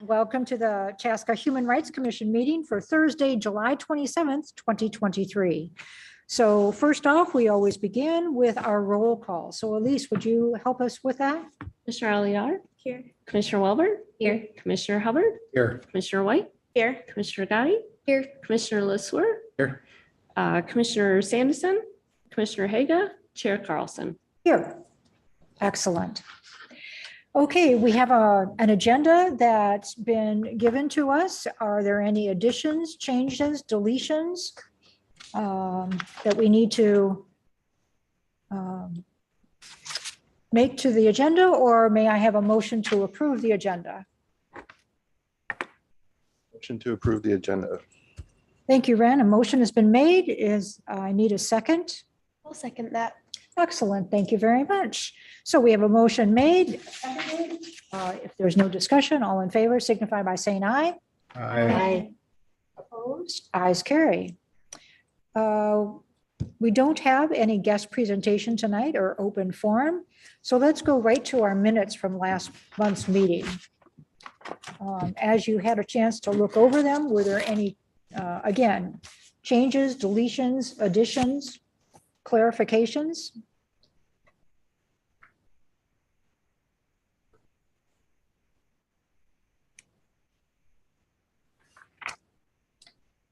welcome to the Chaska Human Rights Commission meeting for Thursday, July 27th, 2023. So first off, we always begin with our roll call. So Elise, would you help us with that? Commissioner Aliar? Here. Commissioner Welborn? Here. Commissioner Hubbard? Here. Commissioner White? Here. Commissioner Gotti? Here. Commissioner Lissler? Here. Commissioner Sanderson? Commissioner Haga? Chair Carlson? Here. Excellent. Okay, we have an agenda that's been given to us. Are there any additions, changes, deletions that we need to make to the agenda, or may I have a motion to approve the agenda? Motion to approve the agenda. Thank you, Ren. A motion has been made. I need a second. I'll second that. Excellent. Thank you very much. So we have a motion made. If there's no discussion, all in favor signify by saying aye. Aye. Opposed? Ayes carry. We don't have any guest presentation tonight or open forum. So let's go right to our minutes from last month's meeting. As you had a chance to look over them, were there any, again, changes, deletions, additions, clarifications?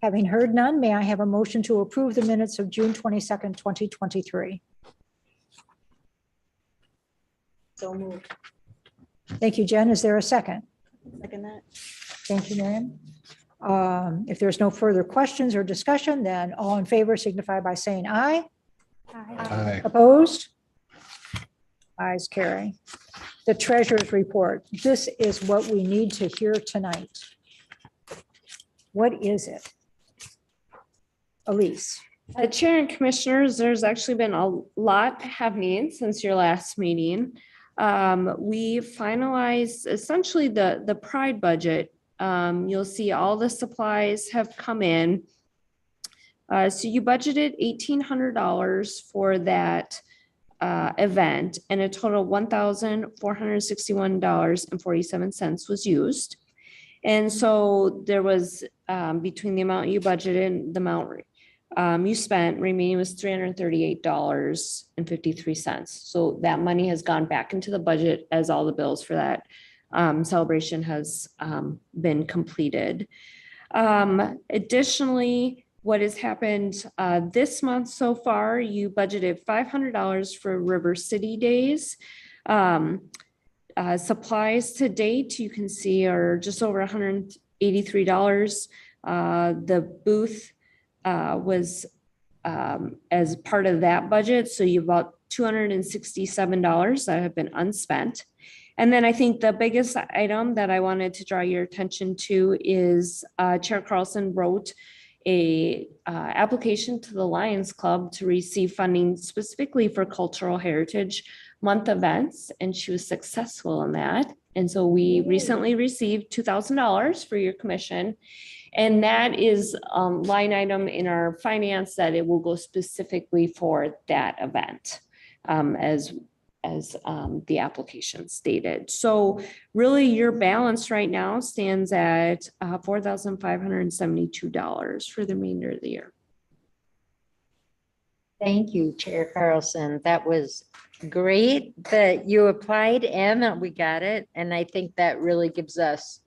Having heard none, may I have a motion to approve the minutes of June 22nd, 2023? So moved. Thank you, Jen. Is there a second? Second that. Thank you, Miriam. If there's no further questions or discussion, then all in favor signify by saying aye. Aye. Opposed? Ayes carry. The treasurer's report. This is what we need to hear tonight. What is it? Elise. Chair and Commissioners, there's actually been a lot happening since your last meeting. We finalized essentially the Pride budget. You'll see all the supplies have come in. So you budgeted $1,800 for that event, and a total of $1,461.47 was used. And so there was between the amount you budgeted and the amount you spent, remaining was $338.53. So that money has gone back into the budget as all the bills for that celebration has been completed. Additionally, what has happened this month so far, you budgeted $500 for River City Days. Supplies to date, you can see, are just over $183. The booth was as part of that budget, so you bought $267 that have been unspent. And then I think the biggest item that I wanted to draw your attention to is Chair Carlson wrote a application to the Lions Club to receive funding specifically for Cultural Heritage Month events, and she was successful in that. And so we recently received $2,000 for your commission, and that is a line item in our finance that it will go specifically for that event, as the application stated. So really your balance right now stands at $4,572 for the remainder of the year. Thank you, Chair Carlson. That was great that you applied and that we got it. And I think that really gives us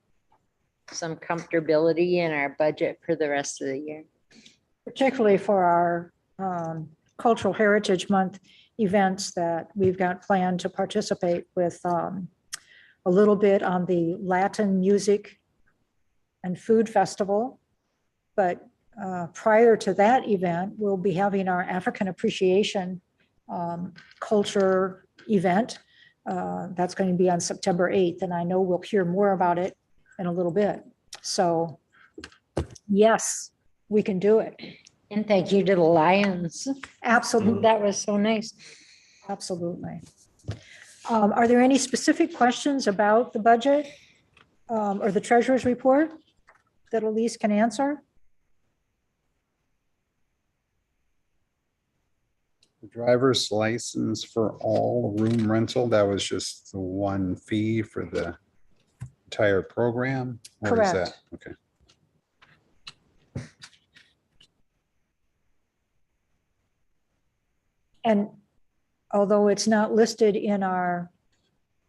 some comfortability in our budget for the rest of the year. Particularly for our Cultural Heritage Month events that we've got planned to participate with a little bit on the Latin Music and Food Festival. But prior to that event, we'll be having our African Appreciation Culture event. That's going to be on September 8th, and I know we'll hear more about it in a little bit. So yes, we can do it. And thank you to the Lions. Absolutely. That was so nice. Absolutely. Are there any specific questions about the budget or the treasurer's report that Elise can answer? The driver's license for all room rental, that was just the one fee for the entire program? Or is that- Correct. Okay. And although it's not listed in our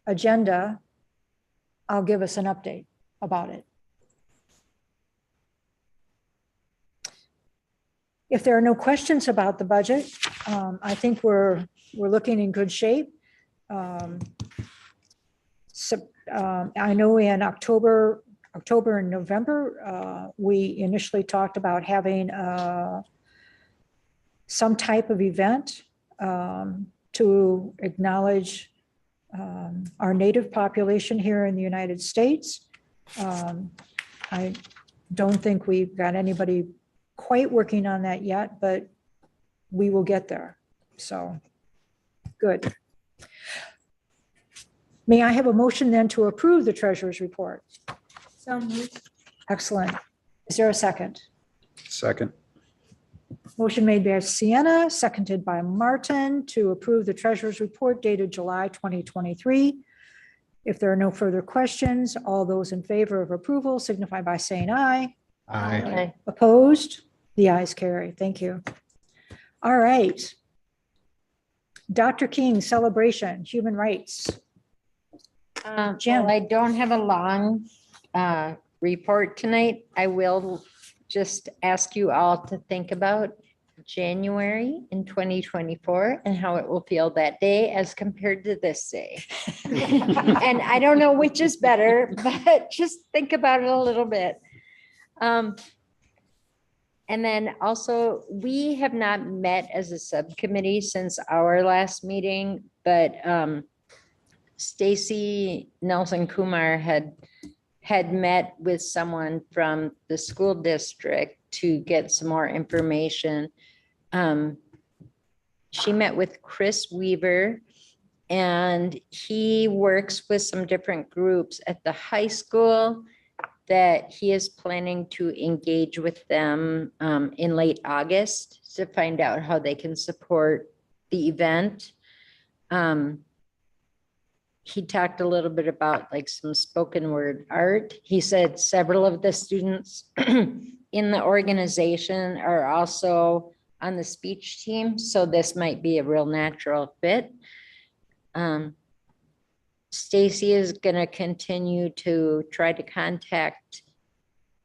agenda, I'll give us an update about it. If there are no questions about the budget, I think we're looking in good shape. I know in October and November, we initially talked about having some type of event to acknowledge our native population here in the United States. I don't think we've got anybody quite working on that yet, but we will get there. So, good. May I have a motion then to approve the treasurer's report? So moved. Excellent. Is there a second? Second. Motion made by Sienna, seconded by Martin to approve the treasurer's report dated July 2023. If there are no further questions, all those in favor of approval signify by saying aye. Aye. Okay. Opposed? The ayes carry. Thank you. All right. Dr. King Celebration, Human Rights. Jen. Well, I don't have a long report tonight. I will just ask you all to think about January in 2024 and how it will feel that day as compared to this day. And I don't know which is better, but just think about it a little bit. And then also, we have not met as a subcommittee since our last meeting, but Stacy Nelson Kumar had met with someone from the school district to get some more information. She met with Chris Weaver, and he works with some different groups at the high school that he is planning to engage with them in late August to find out how they can support the event. He talked a little bit about like some spoken word art. He said several of the students in the organization are also on the speech team, so this might be a real natural fit. Stacy is going to continue to try to contact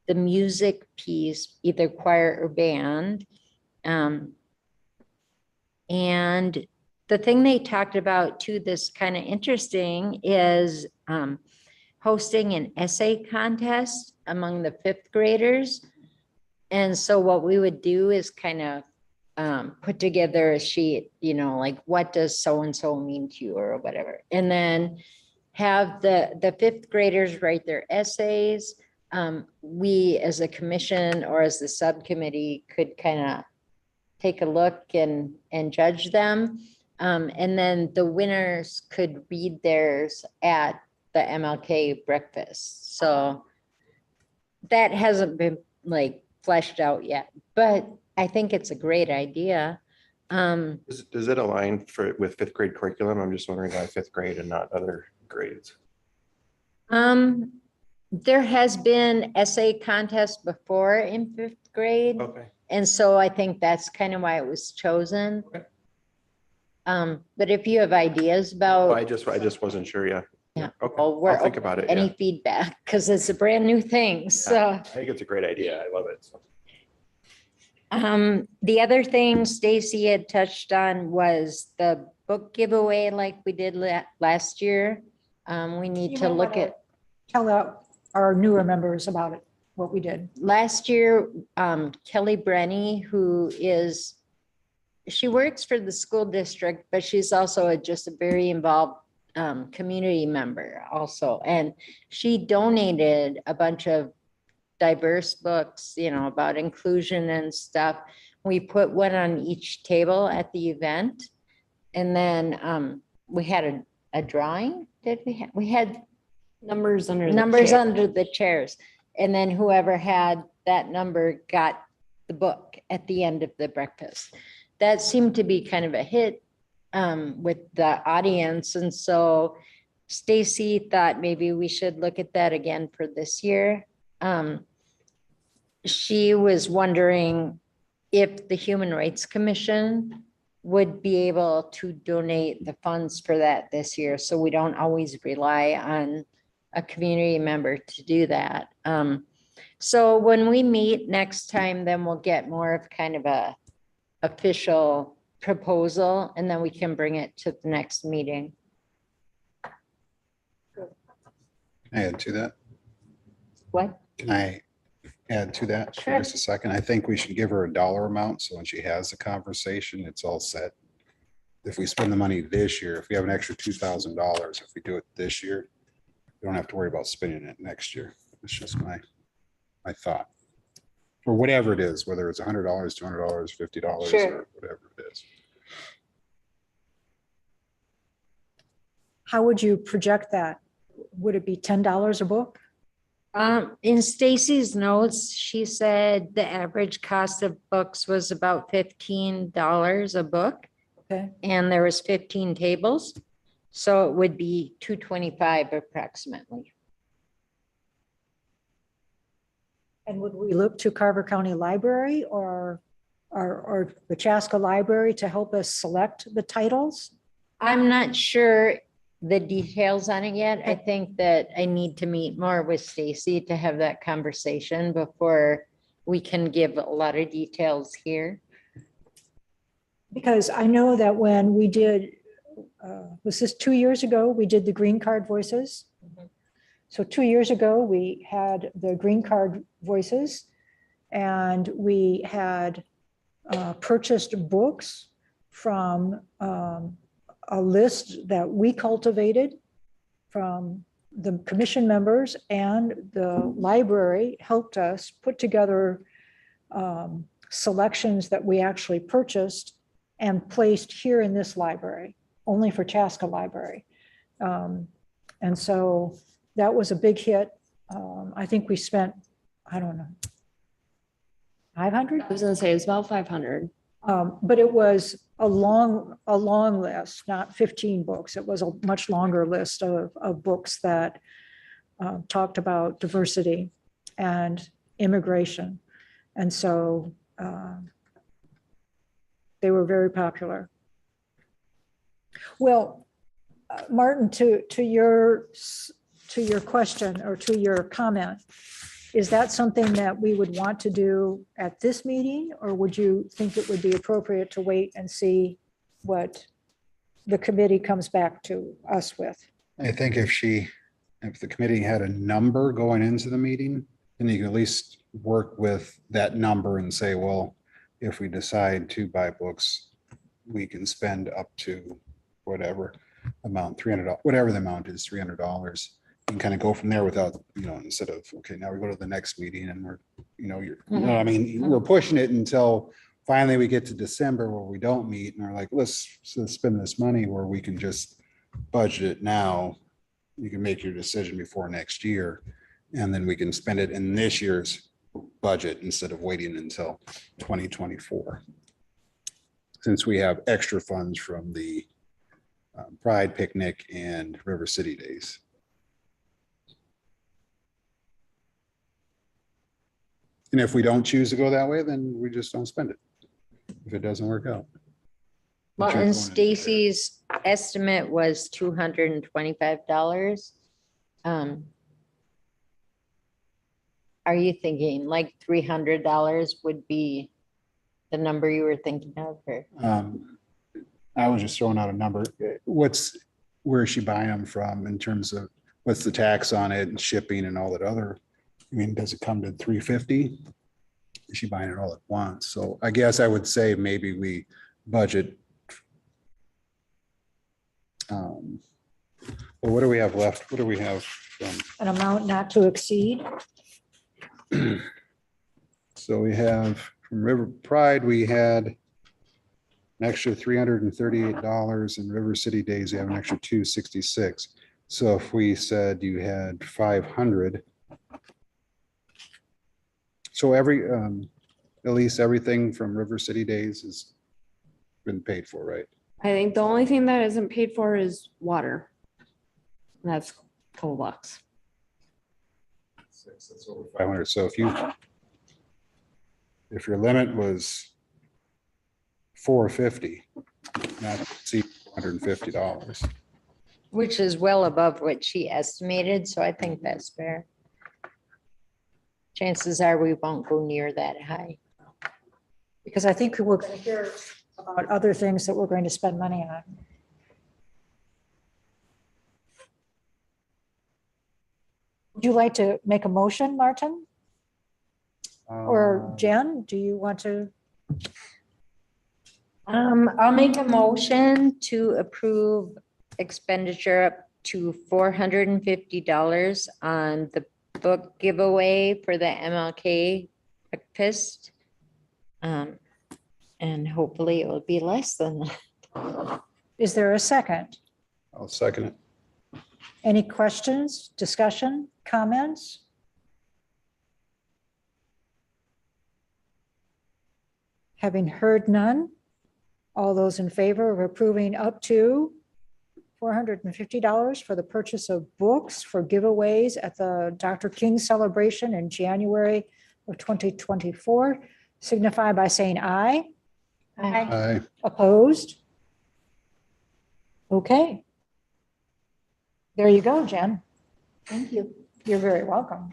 the music piece, either choir or band. And the thing they talked about too, this kind of interesting, is hosting an essay contest among the fifth graders. And so what we would do is kind of put together a sheet, you know, like what does so-and-so mean to you or whatever. And then have the fifth graders write their essays. We as a commission or as the subcommittee could kind of take a look and judge them. And then the winners could read theirs at the MLK breakfast. So that hasn't been like fleshed out yet, but I think it's a great idea. Does it align with fifth grade curriculum? I'm just wondering why fifth grade and not other grades. There has been essay contests before in fifth grade. Okay. And so I think that's kind of why it was chosen. Okay. But if you have ideas Well, about, I just wasn't sure. Yeah. Yeah. Okay. well, we're I'll think open about to it. any Yeah. feedback, because it's a brand new thing. So. I think it's a great idea. I love it. So. The other thing Stacy had touched on was the book giveaway like we did last year. We need You to might look wanna at, Tell our newer members about it, what we did. last year, Kelly Brenny, she works for the school district, but she's also just a very involved community member also. And she donated a bunch of diverse books, you know, about inclusion and stuff. We put one on each table at the event. And then we had a drawing, did we have? We had Numbers under. the numbers chair. under the chairs. And then whoever had that number got the book at the end of the breakfast. That seemed to be kind of a hit with the audience. And so Stacy thought maybe we should look at that again for this year. She was wondering if the Human Rights Commission would be able to donate the funds for that this year, so we don't always rely on a community member to do that. So when we meet next time, then we'll get more of kind of a official proposal, and then we can bring it to the next meeting. Can I add to that? What? Can I add to that for Sure. just a second? I think we should give her a dollar amount, so when she has the conversation, it's all set. If we spend the money this year, if we have an extra $2,000, if we do it this year, we don't have to worry about spending it next year. It's just my thought. For whatever it is, whether it's $100, $200, $50, Sure. or whatever it is. How would you project that? Would it be $10 a book? In Stacy's notes, she said the average cost of books was about $15 a book, Okay, and there was 15 tables. So it would be $225 approximately. and would we look to Carver County Library or the Chaska Library to help us select the titles? I'm not sure the details on it yet. I think that I need to meet more with Stacy to have that conversation before we can give a lot of details here. Because I know that when we did, was this 2 years ago, we did the green card voices? So 2 years ago, we had the green card voices, and we had purchased books from a list that we cultivated from the commission members, and the library helped us put together selections that we actually purchased and placed here in this library, only for Chaska Library. And so that was a big hit. I think we spent, I don't know, 500? I was gonna say it's about 500. But it was a long list, not 15 books. It was a much longer list of books that talked about diversity and immigration. And so they were very popular. Well, Martin, to your question or to your comment, is that something that we would want to do at this meeting, or would you think it would be appropriate to wait and see what the committee comes back to us with? I think if the committee had a number going into the meeting, then you can at least work with that number and say, well, if we decide to buy books, we can spend up to whatever amount, $300, whatever the amount is, $300. And kind of go from there without, instead of, okay, now we go to the next meeting and we're, I mean, we're pushing it until finally we get to December where we don't meet and we're like, let's spend this money where we can just budget it now. You can make your decision before next year, and then we can spend it in this year's budget instead of waiting until 2024. Since we have extra funds from the Pride Picnic and River City Days. And if we don't choose to go that way, then we just don't spend it if it doesn't work out. Well, But you're and going into there. Stacy's estimate was $225. Are you thinking like $300 would be the number you were thinking of? Or? I was just throwing out a number. Where is she buying them from in terms of what's the tax on it and shipping and all that other? I mean, does it come to 350? Is she buying it all at once? So I guess I would say maybe we budget. Well, what do we have left? What do we have from? An amount not to exceed? So we have from River Pride, we had an extra $338, and River City Days, we have an extra $266. So if we said you had 500. So at least everything from River City Days has been paid for, right? I think the only thing that isn't paid for is water. That's a couple bucks. That's over 500. So if your limit was 450, not to exceed $150. Which is well above what she estimated, so I think that's fair. Chances are we won't go near that high. Because I think we're going to hear about other things that we're going to spend money on. Would you like to make a motion, Martin? Or Jen, do you want to? I'll make a motion to approve expenditure up to $450 on the book giveaway for the MLK breakfast. And hopefully it will be less than that. Is there a second? I'll second it. Any questions, discussion, comments? Having heard none, all those in favor of approving up to $450 for the purchase of books for giveaways at the Dr. King celebration in January of 2024, signify by saying aye. Aye. Opposed? Okay. There you go, Jen. Thank you. You're very welcome.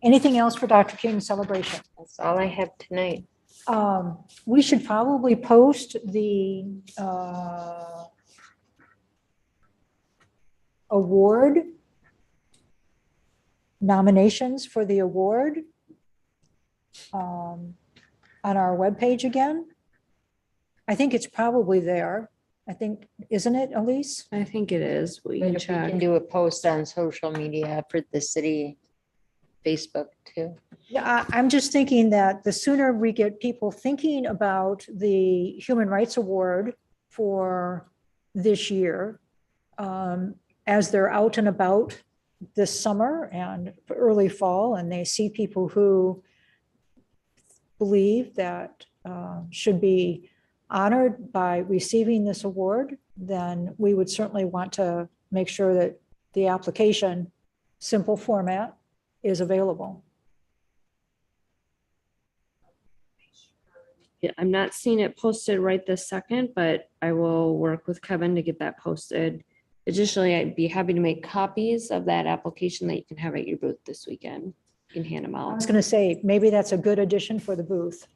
Anything else for Dr. King's celebration? That's all I have tonight. We should probably post the award nominations for the award on our webpage again. I think it's probably there. I think, isn't it, Elise? I think it is. We But can if we can check. do a post on social media for the city Facebook too. Yeah, I'm just thinking that the sooner we get people thinking about the Human Rights Award for this year, as they're out and about this summer and early fall, and they see people who believe that should be honored by receiving this award, then we would certainly want to make sure that the application, simple format, is available. Yeah, I'm not seeing it posted right this second, but I will work with Kevin to get that posted. Additionally, I'd be happy to make copies of that application that you can have at your booth this weekend. You can hand them I out. was going to say, maybe that's a good addition for the booth.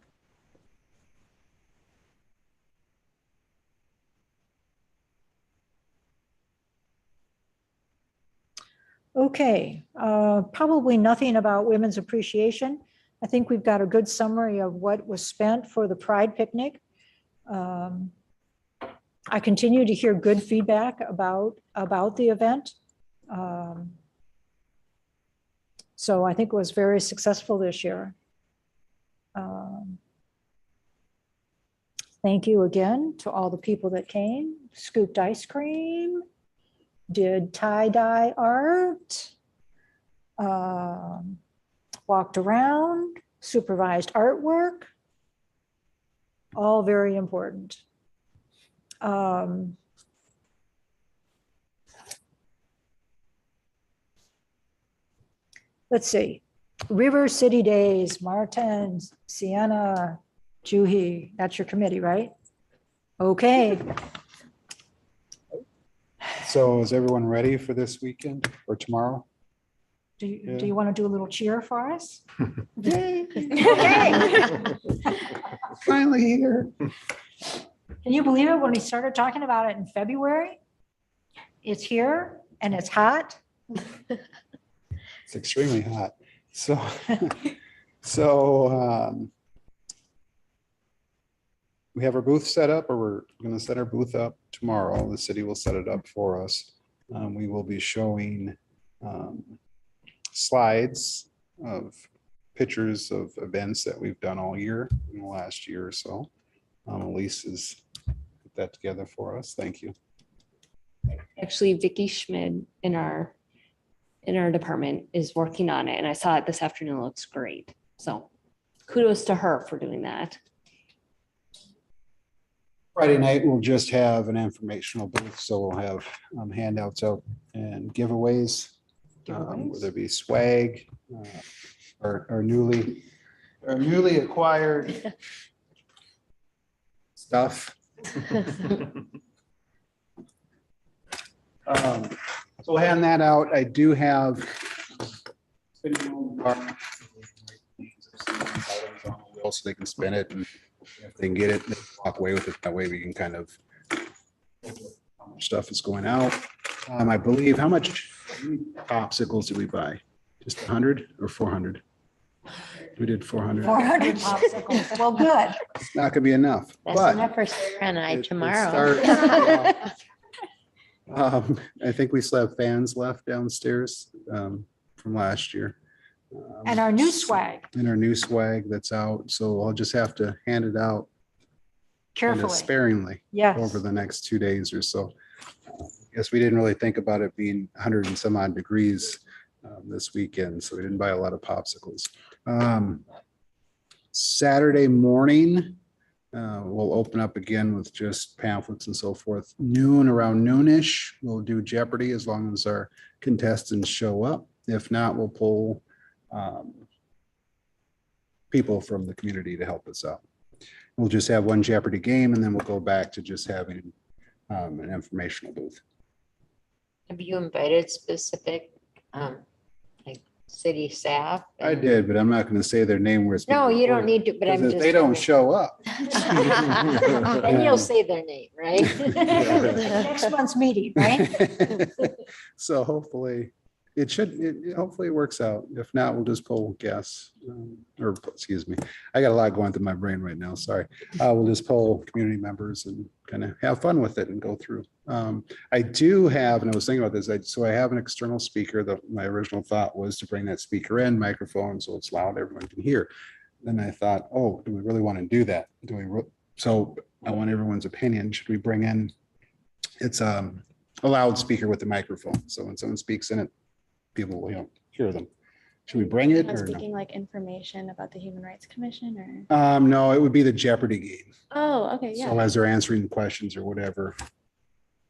Okay, probably nothing about Women's Appreciation. I think we've got a good summary of what was spent for the Pride picnic. I continue to hear good feedback about the event. So I think it was very successful this year. Thank you again to all the people that came, scooped ice cream, did tie-dye art, walked around, supervised artwork, all very important. Let's see, River City Days, Martin, Sienna, Juhi, that's your committee, right? Okay. So is everyone ready for this weekend or tomorrow? Do you want to do a little cheer for us? Yay. Okay. Finally here. Can you believe it when we started talking about it in February? It's here and it's hot. It's extremely hot. So we have our booth set up, or we're going to set our booth up tomorrow. The city will set it up for us. We will be showing slides of pictures of events that we've done all year in the last year or so. Elise has put that together for us. Thank you. Actually, Vicky Schmid in our department is working on it, and I saw it this afternoon. It looks great. So kudos to her for doing that. Friday night, we'll just have an informational booth, so we'll have handouts out and giveaways. Whether it be swag, or newly acquired stuff. So we'll hand that out. I do have. So they can spin it, and if they can get it, they can walk away with it. That way we can kind of how much stuff is going out. I believe, how much popsicles did we buy? Just 100 or 400? We did 400. 400 popsicles. Well, good. It's not gonna be enough, That's but enough for Sarah and I it tomorrow. starts, I think we still have fans left downstairs from last year. And our new swag, And our new swag that's out, so I'll just have to hand it out kind of carefully. sparingly Yes. over the next 2 days or so. Guess we didn't really think about it being 100 and some odd degrees this weekend, so we didn't buy a lot of popsicles. Saturday morning, we'll open up again with just pamphlets and so forth. Around noonish, we'll do Jeopardy as long as our contestants show up. If not, we'll pull people from the community to help us out. We'll just have one Jeopardy game, and then we'll go back to just having an informational booth. Have you invited specific, like city staff? I did, but I'm not going to say their name where it's. being No, you don't recorded, need to, but I'm because just. if they don't wondering. show up. And you'll say their name, right? Next month's meeting, right? So hopefully hopefully it works out. If not, we'll just pull guests, or excuse me. I got a lot going through my brain right now. Sorry. We'll just pull community members and kind of have fun with it and go through. I do have, and I was thinking about this, so I have an external speaker. My original thought was to bring that speaker in, microphone, so it's loud, everyone can hear. Then I thought, oh, do we really want to do that? So I want everyone's opinion. Should we bring in, it's a loudspeaker with a microphone. So when someone speaks in it, people will hear them. Should we bring it I'm or no? speaking like information about the Human Rights Commission or? No, it would be the Jeopardy game. Oh, okay, yeah, So as they're answering questions or whatever,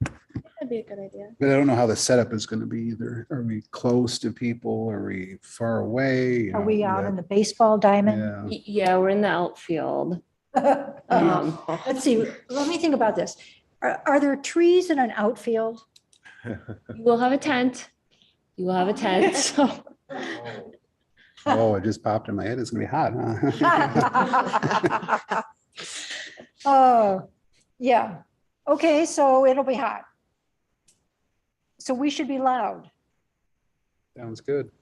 that'd be a good idea. but I don't know how the setup is going to be either. Are we close to people? Are we far away? You Are know, we out in the baseball diamond? Yeah. Yeah, we're in the outfield. Let's see, let me think about this. Are there trees in an outfield? You will have a tent. You will have a tent, so. Oh, it just popped in my head. It's gonna be hot, huh? Oh, yeah. Okay, so it'll be hot. So we should be loud. Sounds good.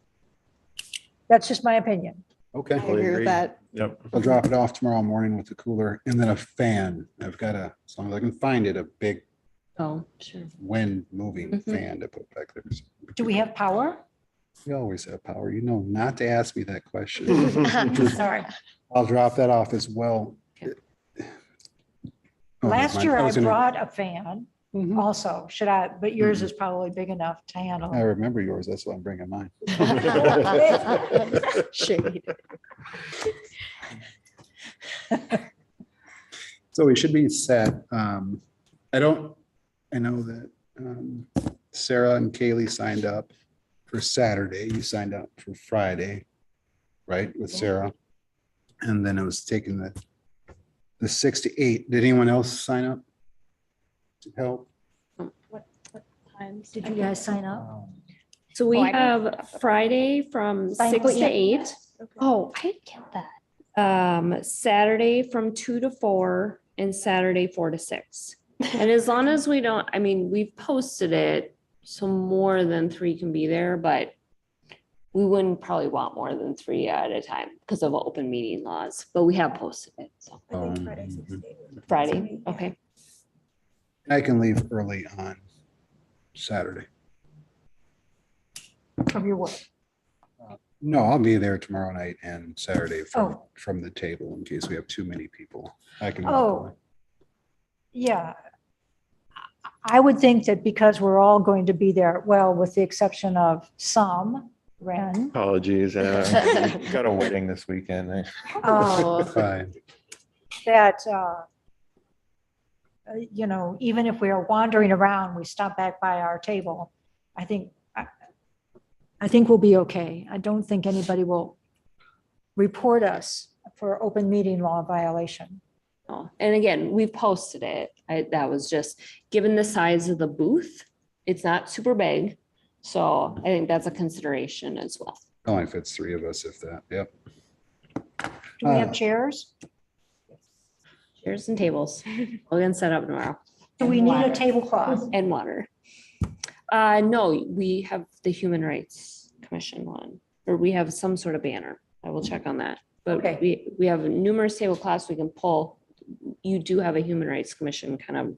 That's just my opinion. Okay. agree with that. Yep. I'll drop it off tomorrow morning with the cooler and then a fan. I've got as long as I can find it, a big Oh, sure. wind moving Mhm. fan to put back there. Do we have power? We always have power. You know not to ask me that question. Sorry. I'll drop that off as well. Okay. Oh, never Last mind. year I was gonna- brought a fan Mhm. also. Should I, but yours is probably big enough to handle. I remember yours. That's why I'm bringing mine. Shade. So we should be set. I know that Sarah and Kaylee signed up for Saturday. You signed up for Friday, right, with Sarah? And then it was taking the 6 to 8. Did anyone else sign up to help? What times? Did you guys sign up? So we Oh, I don't- have Friday from Sign 6 up to yet? 8. Okay. Oh, I didn't get that. Saturday from 2 to 4 and Saturday 4 to 6. And as long as we don't, I mean, we've posted it, so more than 3 can be there, but we wouldn't probably want more than 3 at a time because of open meeting laws, but we have posted it. So I think Friday, 6 to 8. Friday, okay. I can leave early on Saturday. Of your work? No, I'll be there tomorrow night and Saturday Oh. from the table in case we have too many people. I can. Oh. Yeah. I would think that because we're all going to be there, well, with the exception of some, Ren. Apologies. Got a wedding this weekend. Oh. Fine. That you know, even if we are wandering around, we stop back by our table, I think, I think we'll be okay. I don't think anybody will report us for open meeting law violation. Oh, and again, we posted it. That was just, given the size of the booth, it's not super big. So I think that's a consideration as well. Only fits three of us if that, yep. Do we have chairs? Chairs and tables. We're gonna set up tomorrow. Do we need a tablecloth? And water. No, we have the Human Rights Commission one, or we have some sort of banner. I will check on that. But Okay. we have numerous tablecloths we can pull. You do have a Human Rights Commission kind of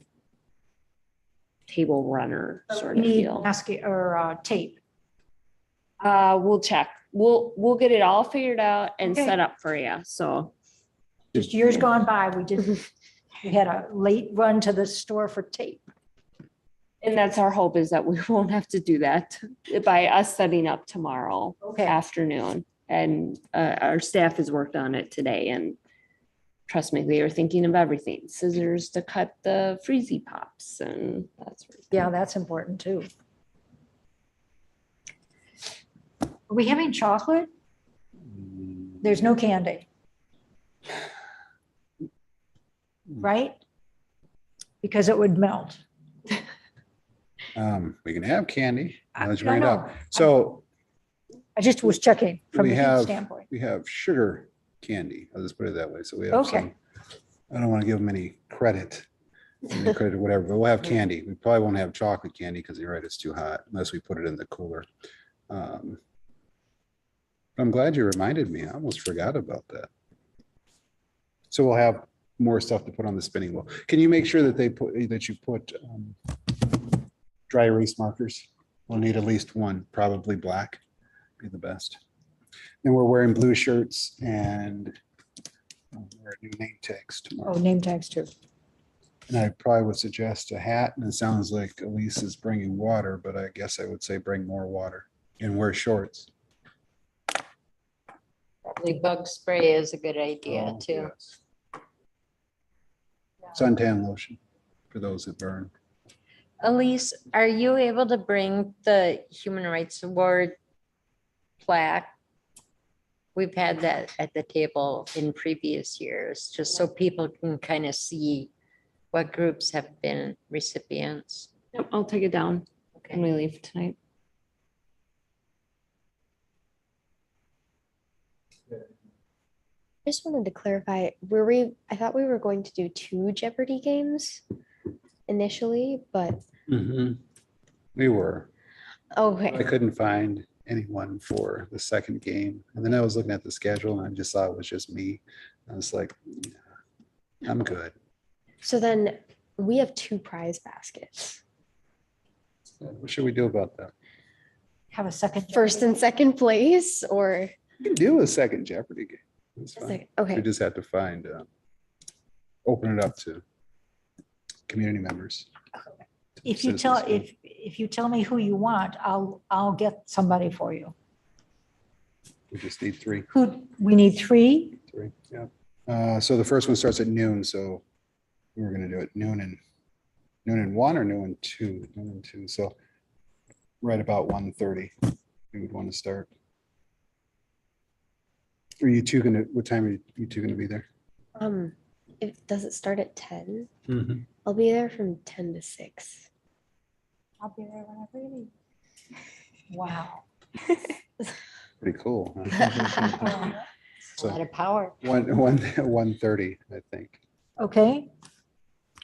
table runner sort We of need deal. basket or tape. We'll check. We'll get it all figured out and Okay. set up for you. So Just years gone by, we didn't, we had a late run to the store for tape. and that's our hope, is that we won't have to do that by us setting up tomorrow Okay. afternoon. And our staff has worked on it today, and trust me, they are thinking of everything. Scissors to cut the freezy pops and that sort of thing. Yeah, that's important too. Are we having chocolate? There's no candy. Right? Because it would melt. We can have candy. Let's I bring it know. up. So I just was checking from We a heat have- standpoint. we have sugar candy. I'll just put it that way. So we have Okay. some, I don't want to give them any credit, or whatever, but we'll have candy. We probably won't have chocolate candy because you're right, it's too hot unless we put it in the cooler. I'm glad you reminded me. I almost forgot about that. So we'll have more stuff to put on the spinning wheel. Can you make sure that you put dry erase markers? We'll need at least one, probably black, be the best. And we're wearing blue shirts and wear new name tags Oh, tomorrow. name tags too. And I probably would suggest a hat, and it sounds like Elise is bringing water, but I guess I would say bring more water and wear shorts. Probably bug spray is a good idea Oh, too. yes. Suntan lotion for those that burn. Elise, are you able to bring the Human Rights Award plaque? We've had that at the table in previous years, just so people can kind of see what groups have been recipients. Yep, I'll take it down when we leave tonight. I just wanted to clarify, I thought we were going to do 2 Jeopardy games initially, but, We were. I okay. couldn't find anyone for the second game. And then I was looking at the schedule and I just saw it was just me. I was like, "Yeah, I'm good." So then we have 2 prize baskets. What should we do about that? Have a second. First and second place, or, We can do a second Jeopardy game. It's fine. We okay, just have to find, open it up to community members. If you tell, if you tell me who you want, I'll get somebody for you. We just need three, We need 3. yeah. So the first one starts at noon, so we're gonna do it noon and 1 or noon and 2, noon and 2, so right about 1:30, we would want to start. Are you two gonna, what time are you two gonna be there? does it start at 10? Mhm. I'll be there from 10 to 6. I'll be there whenever you need. Wow. Pretty cool. huh? A So lot of power. 1:30, I think. Okay.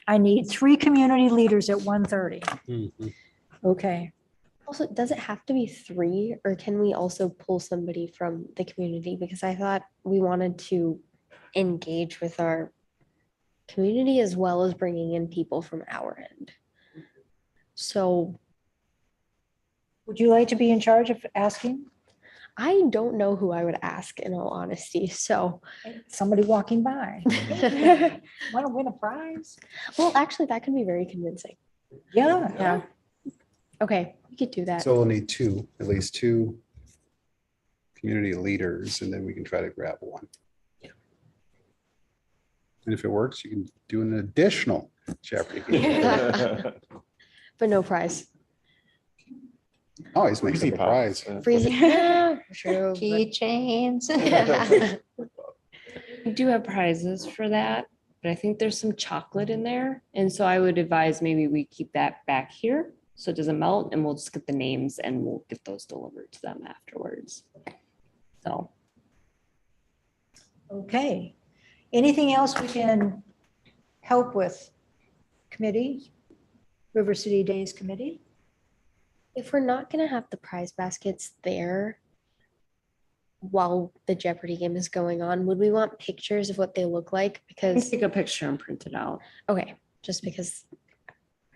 I need 3 community leaders at 1:30. Mhm. Okay. Also, does it have to be 3, or can we also pull somebody from the community? Because I thought we wanted to engage with our community as well as bringing in people from our end. So Would you like to be in charge of asking I don't know who I would ask, in all honesty. So, somebody walking by? Want to win a prize? well, actually, that could be very convincing. Yeah. Yeah. Okay, we could do that. So we'll need at least two community leaders, and then we can try to grab one. And if it works, you can do an additional Jeopardy. But no prize. Always makes up Freezy a pops. prize. Freezing. Yeah, true. but- Keychains. We do have prizes for that, but I think there's some chocolate in there. And so I would advise maybe we keep that back here so it doesn't melt, and we'll just get the names and we'll get those delivered to them afterwards. So. Okay. Anything else we can help with? Committee? River City Days Committee? If we're not gonna have the prize baskets there while the Jeopardy game is going on, would we want pictures of what they look like? Because, Take a picture and print it out. okay, just because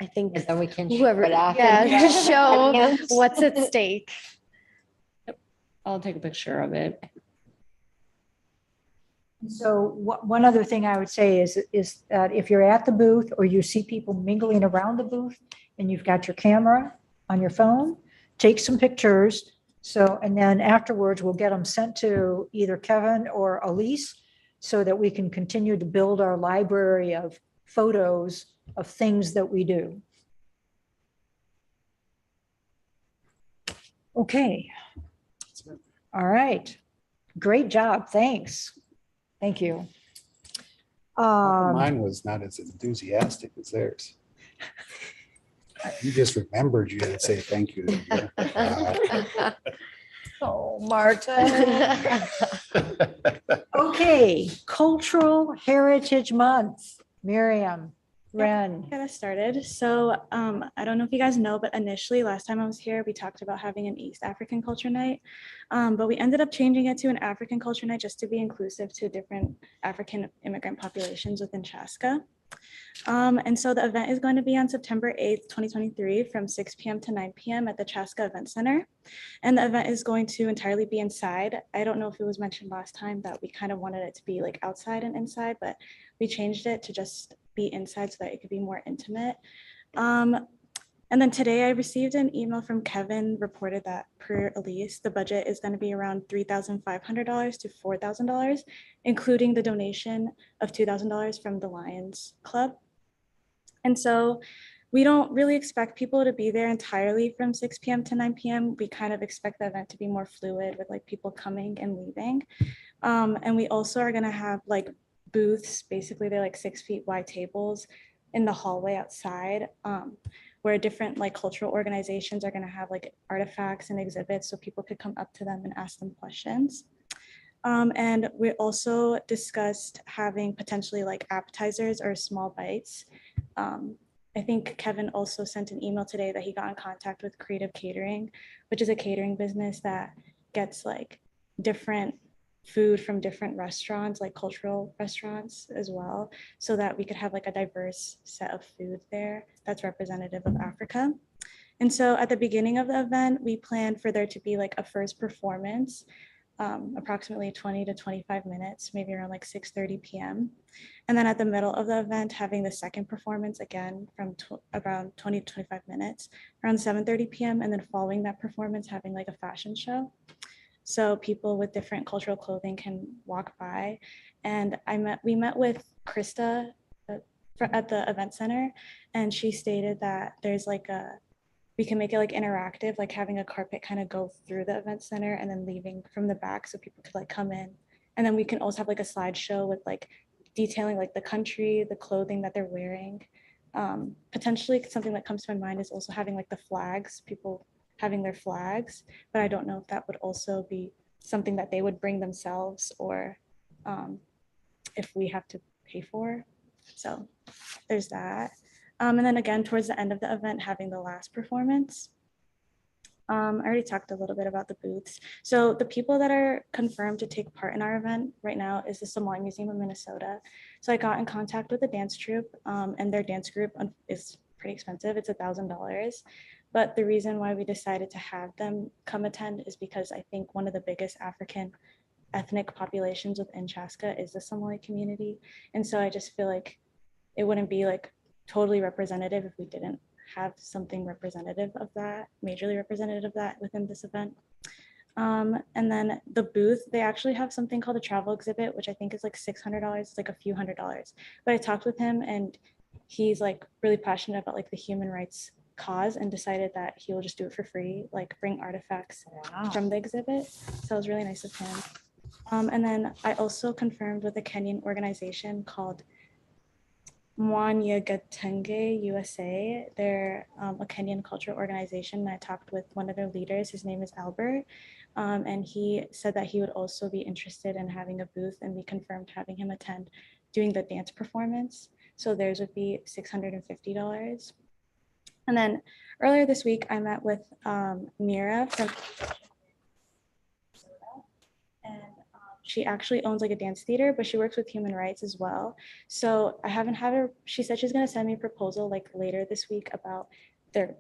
I think And then we can. show whoever, it off in yeah, the show audience. what's at stake. I'll take a picture of it. So one other thing I would say is that if you're at the booth or you see people mingling around the booth and you've got your camera on your phone, take some pictures. So, and then afterwards we'll get them sent to either Kevin or Elise so that we can continue to build our library of photos of things that we do. Okay. All right. Great job. Thanks. Thank you. Mine was not as enthusiastic as theirs. You just remembered you had to say thank you. Wow. Oh, Marta. Okay, Cultural Heritage Month. Miriam, Ren. Get us started. So I don't know if you guys know, but initially last time I was here, we talked about having an East African culture night, but we ended up changing it to an African culture night just to be inclusive to different African immigrant populations within Chaska. And so the event is going to be on September 8th, 2023 from 6 p.m. to 9 p.m. at the Chaska Event Center. And the event is going to entirely be inside. I don't know if it was mentioned last time that we kind of wanted it to be like outside and inside, but we changed it to just be inside so that it could be more intimate. And then today I received an email from Kevin, reported that per Elise, the budget is going to be around $3,500 to $4,000, including the donation of $2,000 from the Lions Club. And so we don't really expect people to be there entirely from 6 p.m. to 9 p.m. We kind of expect the event to be more fluid with like people coming and leaving. And we also are going to have like booths, basically they're like 6 feet wide tables in the hallway outside, where different like cultural organizations are going to have like artifacts and exhibits so people could come up to them and ask them questions. And we also discussed having potentially like appetizers or small bites. I think Kevin also sent an email today that he got in contact with Creative Catering, which is a catering business that gets like different food from different restaurants, like cultural restaurants as well, so that we could have like a diverse set of food there that's representative of Africa. And so at the beginning of the event, we planned for there to be like a first performance, approximately 20 to 25 minutes, maybe around like 6:30 p.m. And then at the middle of the event, having the second performance again from around 20 to 25 minutes, around 7:30 p.m. And then following that performance, having like a fashion show. So people with different cultural clothing can walk by. And we met with Krista at the event center, and she stated that there's like we can make it like interactive, like having a carpet kind of go through the event center and then leaving from the back so people could like come in. And then we can also have like a slideshow with like detailing like the country, the clothing that they're wearing. Potentially something that comes to my mind is also having like the flags, people having their flags, but I don't know if that would also be something that they would bring themselves or if we have to pay for. So there's that. And then again, towards the end of the event, having the last performance. I already talked a little bit about the booths. So the people that are confirmed to take part in our event right now is the Somali Museum of Minnesota. So I got in contact with the dance troupe, and their dance group is pretty expensive. It's $1,000. But the reason why we decided to have them come attend is because I think one of the biggest African ethnic populations within Chaska is the Somali community. And so I just feel like it wouldn't be like totally representative if we didn't have something representative of that, majorly representative of that within this event. And then the booth, they actually have something called a travel exhibit, which I think is like $600. It's like a few $100s. But I talked with him and he's like really passionate about like the human rights cause and decided that he will just do it for free, like bring artifacts from the exhibit. So it was really nice of him. And then I also confirmed with a Kenyan organization called Mwanyagatenge USA. They're a Kenyan cultural organization. I talked with one of their leaders. His name is Albert. And he said that he would also be interested in having a booth, and we confirmed having him attend doing the dance performance. So theirs would be $650. And then earlier this week, I met with Mira from and she actually owns like a dance theater, but she works with human rights as well. So I haven't had her, she said she's gonna send me a proposal like later this week about their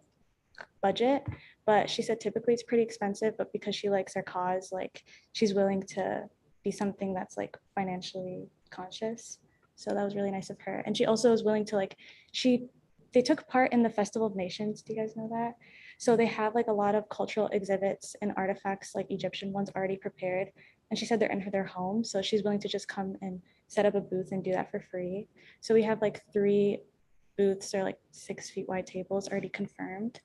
budget, but she said typically it's pretty expensive, but because she likes our cause, like she's willing to be something that's like financially conscious. So that was really nice of her. And she also was willing to like, they took part in the Festival of Nations. Do you guys know that? So they have like a lot of cultural exhibits and artifacts, like Egyptian ones already prepared. And she said they're in their home. So she's willing to just come and set up a booth and do that for free. So we have like 3 booths or like 6 feet wide tables already confirmed.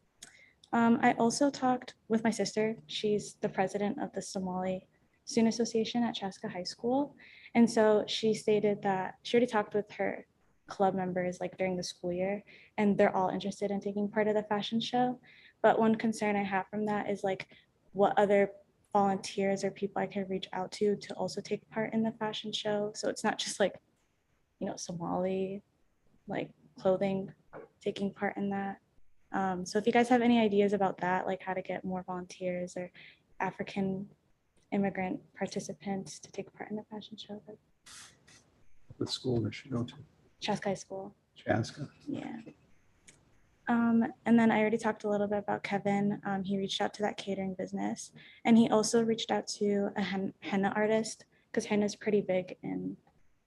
I also talked with my sister. She's the president of the Somali Student Association at Chaska High School. And so she stated that she already talked with her club members like during the school year, and they're all interested in taking part of the fashion show. But one concern I have from that is like what other volunteers or people I can reach out to also take part in the fashion show. So it's not just like, you know, Somali like clothing taking part in that. So if you guys have any ideas about that, like how to get more volunteers or African immigrant participants to take part in the fashion show, but What school does she go to? Chaska High School. Chaska? Yeah. And then I already talked a little bit about Kevin. He reached out to that catering business, and he also reached out to a henna artist because henna is pretty big in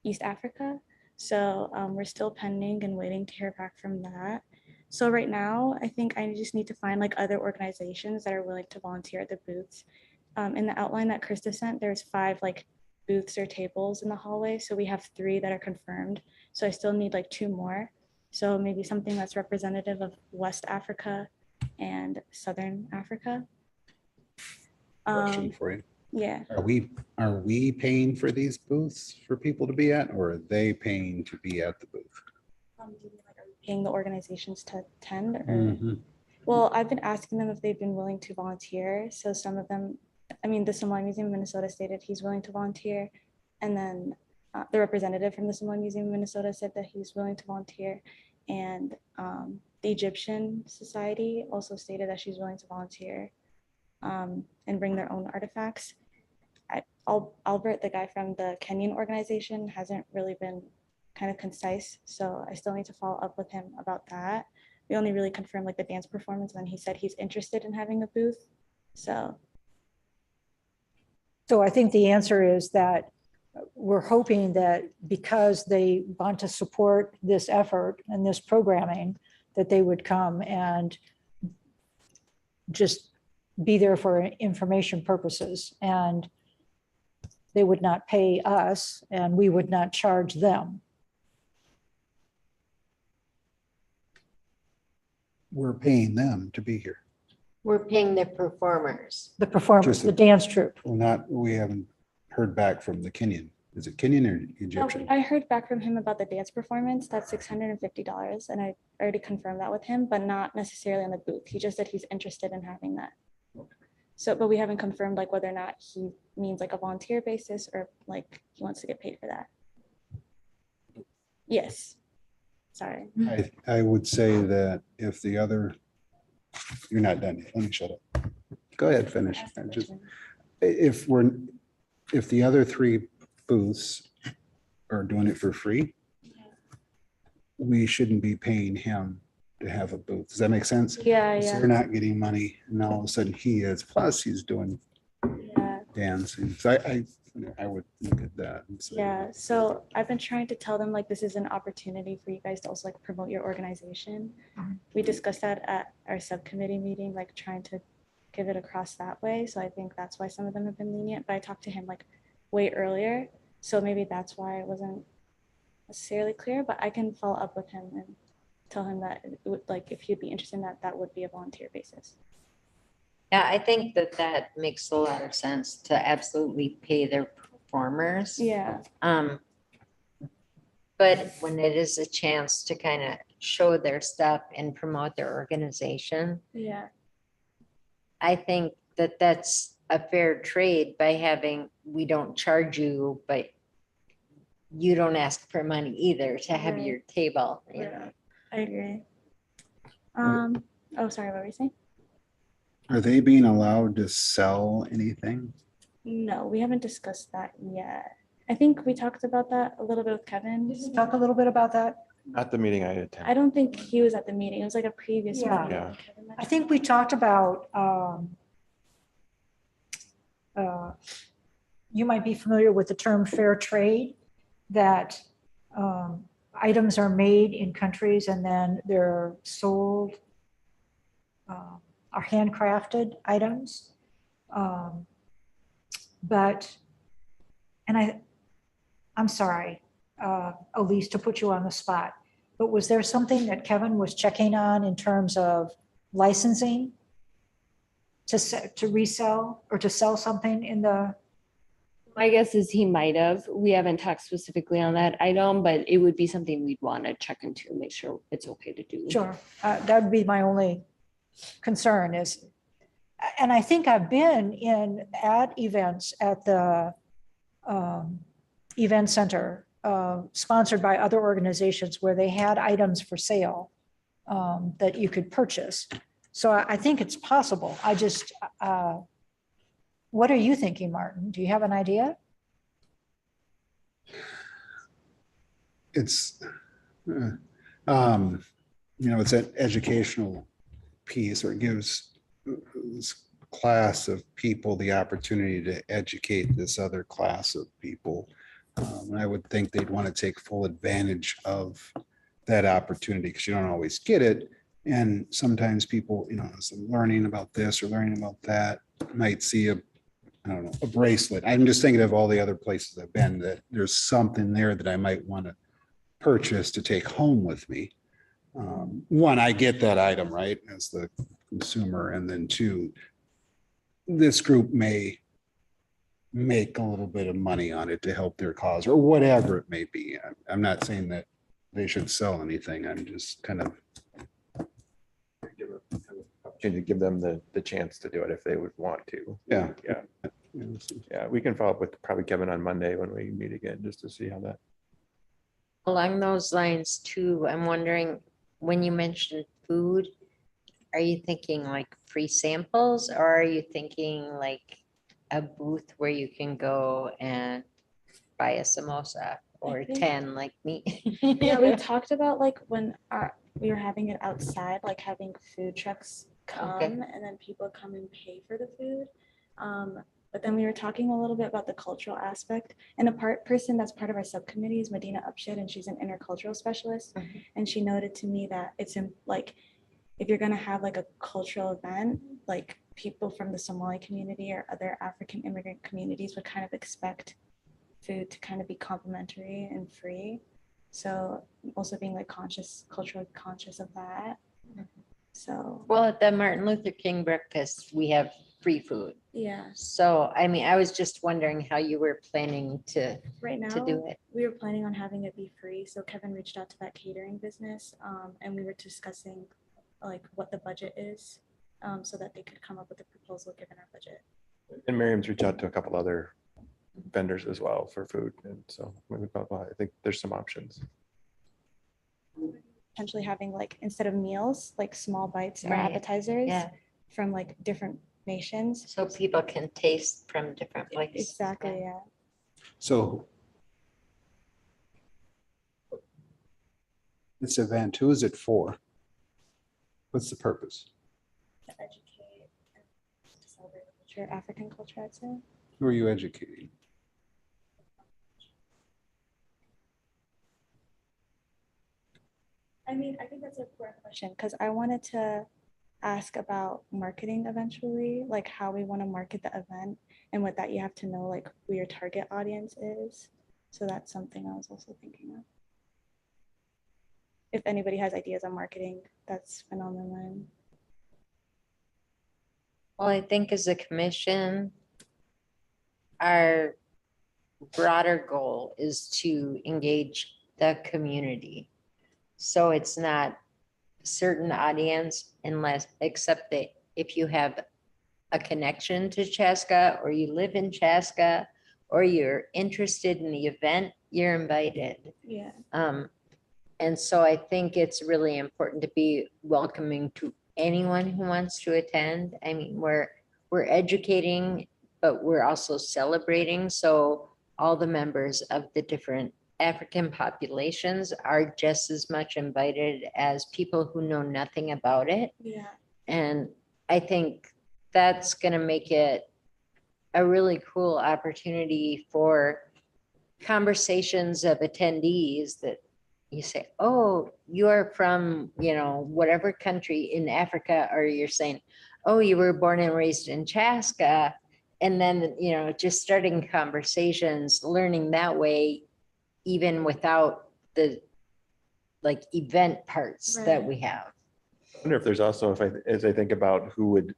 East Africa. So we're still pending and waiting to hear back from that. So right now, I think I just need to find like other organizations that are willing to volunteer at the booths. In the outline that Krista sent, there's 5 like booths or tables in the hallway. So we have 3 that are confirmed. So I still need like 2 more. So maybe something that's representative of West Africa and Southern Africa. Question for you. Yeah. Are we paying for these booths for people to be at, or are they paying to be at the booth? Are we paying the organizations to attend? Or Mhm. well, I've been asking them if they've been willing to volunteer. So some of them, I mean, the Somali Museum of Minnesota stated he's willing to volunteer. And then the representative from the Somali Museum of Minnesota said that he's willing to volunteer. And the Egyptian Society also stated that she's willing to volunteer and bring their own artifacts. Albert, the guy from the Kenyan organization, hasn't really been kind of concise. So I still need to follow up with him about that. We only really confirmed like the dance performance, and he said he's interested in having a booth. So I think the answer is that we're hoping that because they want to support this effort and this programming, that they would come and just be there for information purposes, and they would not pay us and we would not charge them. We're paying them to be here. We're paying the performers. The performance, Just the dance troupe. We haven't heard back from the Kenyan. Is it Kenyan or Egyptian? I heard back from him about the dance performance. That's $650, and I already confirmed that with him, but not necessarily on the booth. He just said he's interested in having that. So, but we haven't confirmed like whether or not he means like a volunteer basis or like he wants to get paid for that. Yes. Sorry. I would say that if the other, you're not done yet. Let me shut up. Go ahead, finish. If the other 3 booths are doing it for free, we shouldn't be paying him to have a booth. Does that make sense? Yeah, So yeah. they're not getting money, and all of a sudden he is, plus he's doing Yeah. dancing. So I would look at that and say, Yeah, so I've been trying to tell them like this is an opportunity for you guys to also like promote your organization. We discussed that at our subcommittee meeting, like trying to give it across that way. So I think that's why some of them have been lenient, but I talked to him like way earlier. So maybe that's why it wasn't necessarily clear, but I can follow up with him and tell him that it would, like, if he'd be interested in that, that would be a volunteer basis. Yeah, I think that that makes a lot of sense to absolutely pay their performers. Yeah, But when it is a chance to kind of show their stuff and promote their organization, yeah, I think that that's a fair trade by having, we don't charge you, but you don't ask for money either to have Right. your table, you know? yeah, I agree. Right. Oh, sorry, what were you saying? Are they being allowed to sell anything? No, we haven't discussed that yet. I think we talked about that a little bit with Kevin. Talk a little bit about that. At the meeting I I attended. don't think he was at the meeting. It was like a previous Yeah. meeting. Yeah. Kevin I mentioned. think we talked about, you might be familiar with the term fair trade, that items are made in countries and then they're sold, are handcrafted items. But, and I'm sorry, Elise, to put you on the spot, but was there something that Kevin was checking on in terms of licensing to resell or to sell something in the, My guess is he might have. We haven't talked specifically on that item, but it would be something we'd want to check into and make sure it's okay to do. sure, that would be my only concern is, and I think I've been at events at the event center, sponsored by other organizations where they had items for sale that you could purchase. So I think it's possible. I just, what are you thinking, Martin? Do you have an idea? It's, it's an educational piece, or it gives this class of people the opportunity to educate this other class of people. And I would think they'd want to take full advantage of that opportunity because you don't always get it. And sometimes people, as they're learning about this or learning about that, might see I don't know, a bracelet. I'm just thinking of all the other places I've been, that there's something there that I might want to purchase to take home with me. One, I get that item, right, as the consumer, and then two, this group may make a little bit of money on it to help their cause or whatever it may be. I'm not saying that they should sell anything. I'm just kind of, Opportunity to give them the chance to do it if they would want to. yeah. Yeah. Yeah, we can follow up with probably Kevin on Monday when we meet again, just to see how that. Along those lines too, I'm wondering, when you mentioned food, are you thinking like free samples, or are you thinking like a booth where you can go and buy a samosa or think- 10 like me? Yeah, we talked about like when we were having it outside, like having food trucks come and then people come and pay for the food. But then we were talking a little bit about the cultural aspect, and person that's part of our subcommittee is Medina Upshid, and she's an intercultural specialist. Mhm. And she noted to me that it's like, if you're gonna have like a cultural event, like people from the Somali community or other African immigrant communities would kind of expect food to kind of be complimentary and free. So also being like culturally conscious of that. So Well, at the Martin Luther King breakfast, we have free food. yeah, So, I mean, I was just wondering how you were planning to right now do it. we were planning on having it be free. So Kevin reached out to that catering business, and we were discussing like what the budget is, so that they could come up with a proposal given our budget. And Miriam's reached out to a couple other vendors as well for food. And so I think there's some options. Potentially having like, instead of meals, like small bites or Right. appetizers Yeah. from like different nations. So people can taste from different places. Exactly, yeah. So this event, who is it for? What's the purpose? To educate and to celebrate culture, African culture, I'd say. Who are you educating? I mean, I think that's a important question because I wanted to ask about marketing eventually, like how we want to market the event, and with that you have to know like who your target audience is. So that's something I was also thinking of. if anybody has ideas on marketing, that's been on their mind. Well, I think as a commission, our broader goal is to engage the community. So it's not a certain audience unless, except that if you have a connection to Chaska or you live in Chaska or you're interested in the event, you're invited. Yeah. And so I think it's really important to be welcoming to anyone who wants to attend. I mean, we're educating, but we're also celebrating. So all the members of the different African populations are just as much invited as people who know nothing about it. Yeah. And I think that's gonna make it a really cool opportunity for conversations of attendees that you say, oh, you're from, whatever country in Africa, or you're saying, oh, you were born and raised in Chaska. And then, just starting conversations, learning that way, even without the like event parts that Right. we have. I wonder if there's also, as I think about who would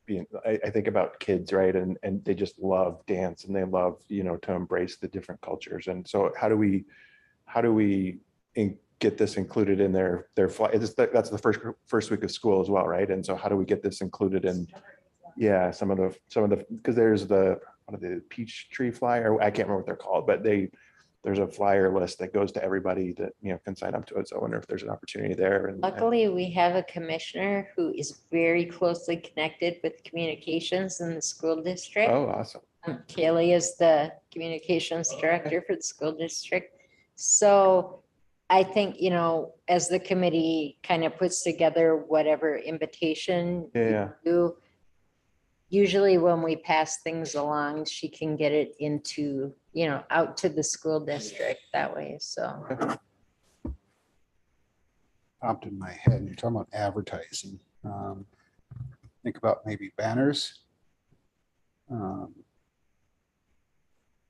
be, I think about kids, right? And they just love dance and they love, to embrace the different cultures. And so how do we get this included in their flight? That's the first week of school as well, right? And so how do we get this included in, some of the, because there's the peach tree flyer, I can't remember what they're called, but there's a flyer list that goes to everybody that, can sign up to it. So I wonder if there's an opportunity there. And Luckily, we have a commissioner who is very closely connected with communications in the school district. oh, awesome. Kaylee is the communications director for the school district. So I think, as the committee kind of puts together whatever invitation Yeah. you do, usually when we pass things along, she can get it into, out to the school district that way. So Popped in my head, and you're talking about advertising. Think about maybe banners. What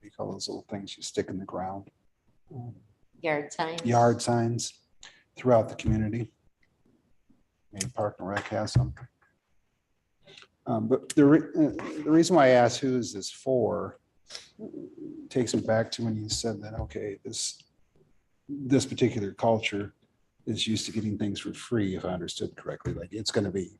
do you call those little things you stick in the ground? yard signs. Yard signs throughout the community. Maybe Park and Rec has something. But the reason why I asked who is this for takes me back to when you said that, okay, this particular culture is used to getting things for free, if I understood correctly. Like it's going to be,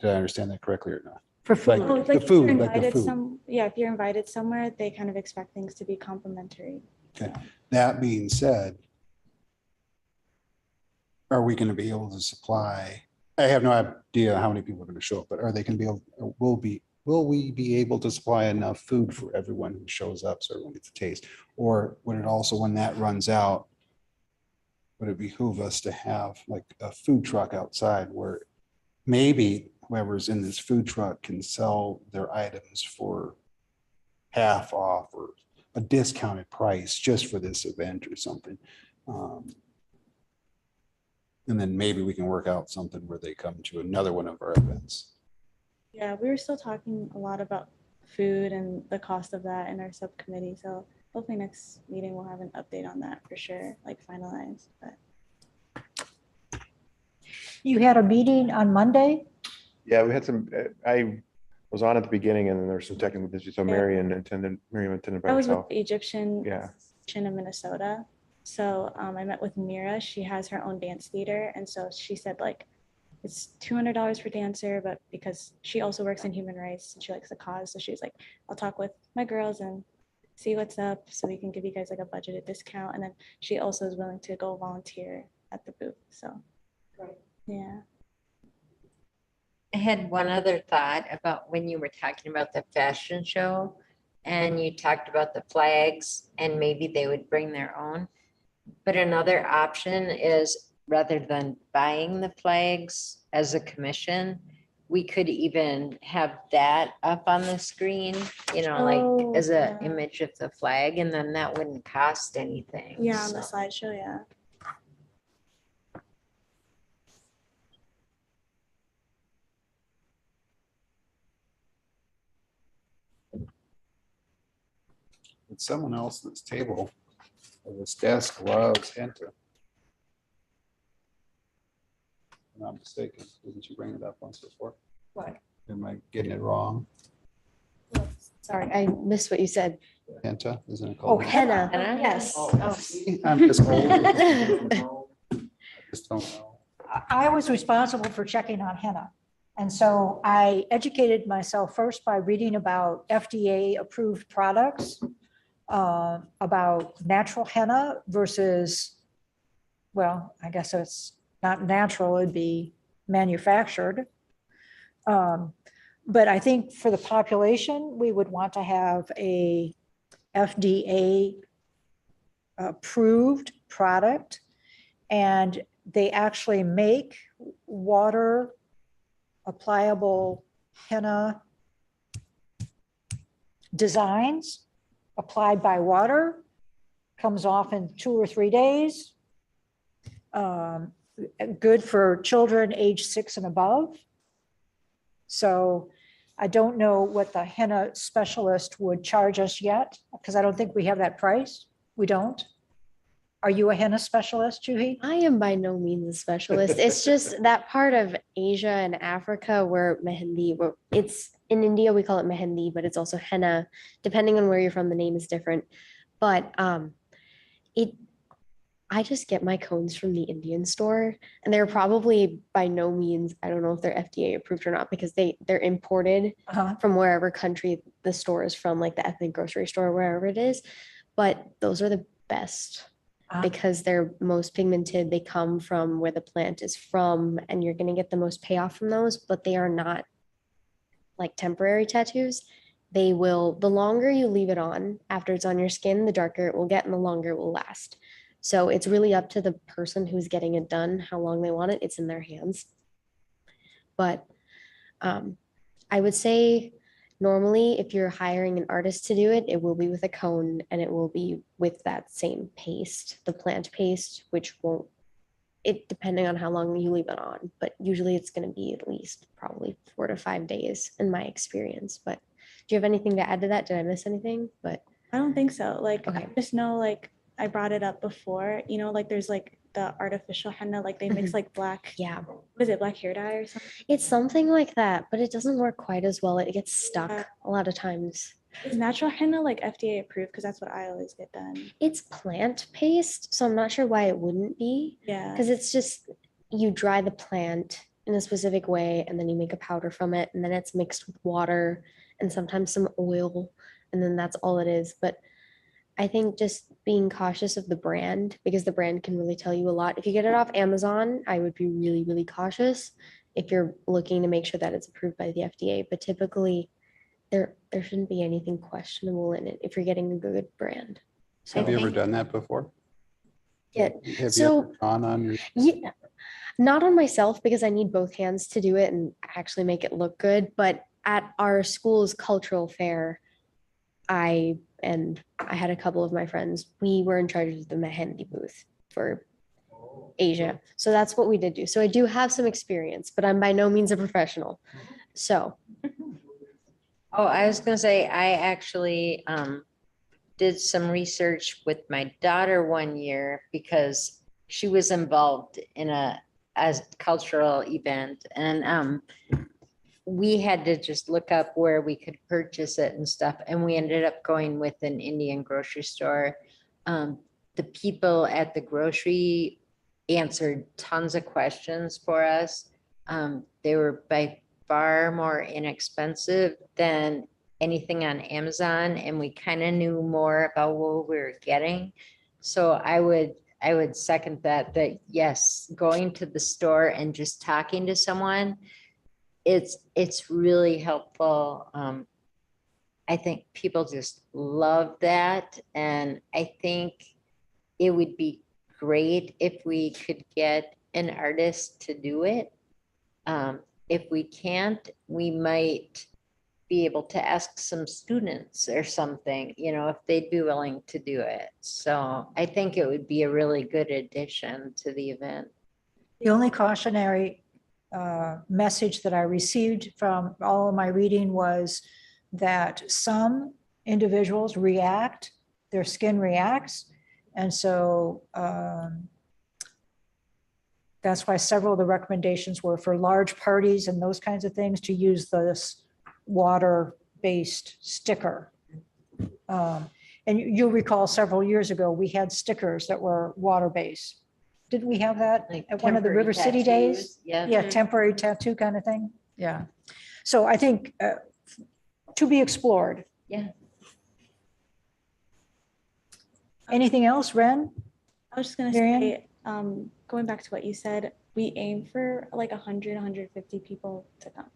did I understand that correctly or not? For Like food. Oh, the if you're food, like the invited food. if you're invited somewhere, they kind of expect things to be complimentary. Okay. That being said, are we going to be able to supply? I have no idea how many people are going to show up, but are they going to be able, will we be able to supply enough food for everyone who shows up so everyone gets a taste? Or would it also, when that runs out, would it behoove us to have like a food truck outside where maybe whoever's in this food truck can sell their items for half off or a discounted price just for this event or something? And then maybe we can work out something where they come to another one of our events. Yeah, we were still talking a lot about food and the cost of that in our subcommittee. So hopefully next meeting we'll have an update on that for sure, like finalized. But You had a meeting on Monday? Yeah, we had some, I was on at the beginning and then there was some technical issues. So Miriam attended by that was with herself. the Egyptian Yeah. Association of Minnesota. So I met with Mira. She has her own dance theater, and so she said like it's $200 for dancer, but because she also works in human rights and she likes the cause, so she's like, I'll talk with my girls and see what's up, so we can give you guys like a budgeted discount. And then she also is willing to go volunteer at the booth. So yeah. I had one other thought about when you were talking about the fashion show and you talked about the flags and maybe they would bring their own. But another option is rather than buying the flags as a commission, we could even have that up on the screen, like as an Yeah. image of the flag, and then that wouldn't cost anything. Yeah, on the So- slideshow, yeah. But someone else at this table or this desk loves Henta. I'm not mistaken. Didn't you bring it up once before? What? Am I getting it wrong? Sorry, I missed what you said. Penta, isn't it Oh, called? Henna. Henna? Yes. See, I'm just old. I just don't know. I was responsible for checking on henna. And so I educated myself first by reading about FDA-approved products, about natural henna versus, well, I guess it's not natural, it'd be manufactured. But I think for the population, we would want to have a FDA-approved product. And they actually make water applicable henna designs applied by water, comes off in 2 or 3 days. Good for children age 6 and above. So I don't know what the henna specialist would charge us yet, because I don't think we have that price. We don't. Are you a henna specialist, Juhi? I am by no means a specialist. It's just that part of Asia and Africa where mehendi, where it's in India, we call it mehendi, but it's also henna. Depending on where you're from, the name is different. But I just get my cones from the Indian store, and they're probably by no means, I don't know if they're FDA approved or not, because they're imported from wherever country the store is from, like the ethnic grocery store, wherever it is. But those are the best because they're most pigmented. They come from where the plant is from, and you're going to get the most payoff from those, but they are not like temporary tattoos. They will, the longer you leave it on after it's on your skin, the darker it will get and the longer it will last. So it's really up to the person who's getting it done, how long they want it. It's in their hands. But I would say normally if you're hiring an artist to do it, it will be with a cone and it will be with that same paste, the plant paste, which won't, it depending on how long you leave it on, but usually it's going to be at least probably 4 to 5 days in my experience. But do you have anything to add to that? Did I miss anything? But I don't think so. Like, Okay. I just know, like, I brought it up before, you know, like there's like the artificial henna, like they mix like black, yeah, what is it, black hair dye or something? it's something like that, but it doesn't work quite as well. It gets stuck a lot of times. Is natural henna like FDA approved? Because that's what I always get done. It's plant paste, so I'm not sure why it wouldn't be. Yeah. Because it's just, you dry the plant in a specific way and then you make a powder from it and then it's mixed with water and sometimes some oil and then that's all it is. But I think just being cautious of the brand because the brand can really tell you a lot. If you get it off Amazon, I would be really, really cautious if you're looking to make sure that it's approved by the FDA. But typically there shouldn't be anything questionable in it if you're getting a good brand. So Have you ever done that before? Yeah. Have you So- ever drawn on your? Yeah, not on myself because I need both hands to do it and actually make it look good. But at our school's cultural fair, I had a couple of my friends. We were in charge of the mehendi booth for Asia. So that's what we did do. So I do have some experience, but I'm by no means a professional. So Oh, I was gonna say, I actually did some research with my daughter one year because she was involved in a cultural event and we had to just look up where we could purchase it and stuff. And we ended up going with an Indian grocery store. The people at the grocery answered tons of questions for us. They were by far more inexpensive than anything on Amazon. And we kind of knew more about what we were getting. So I would second that yes, going to the store and just talking to someone, it's really helpful. I think people just love that. And I think it would be great if we could get an artist to do it. If we can't, we might be able to ask some students or something, you know, if they'd be willing to do it. So I think it would be a really good addition to the event. The only cautionary message that I received from all of my reading was that some individuals react, their skin reacts. And so That's why several of the recommendations were for large parties and those kinds of things to use this water-based sticker. And you'll recall several years ago, we had stickers that were water-based. Didn't we have that Like at one of the temporary River City days? tattoos, Yeah. Yeah, temporary tattoo kind of thing. Yeah. So I think to be explored. Yeah. Anything else, Ren? I was just gonna Marianne? say, going back to what you said, we aim for like 100, 150 people to come.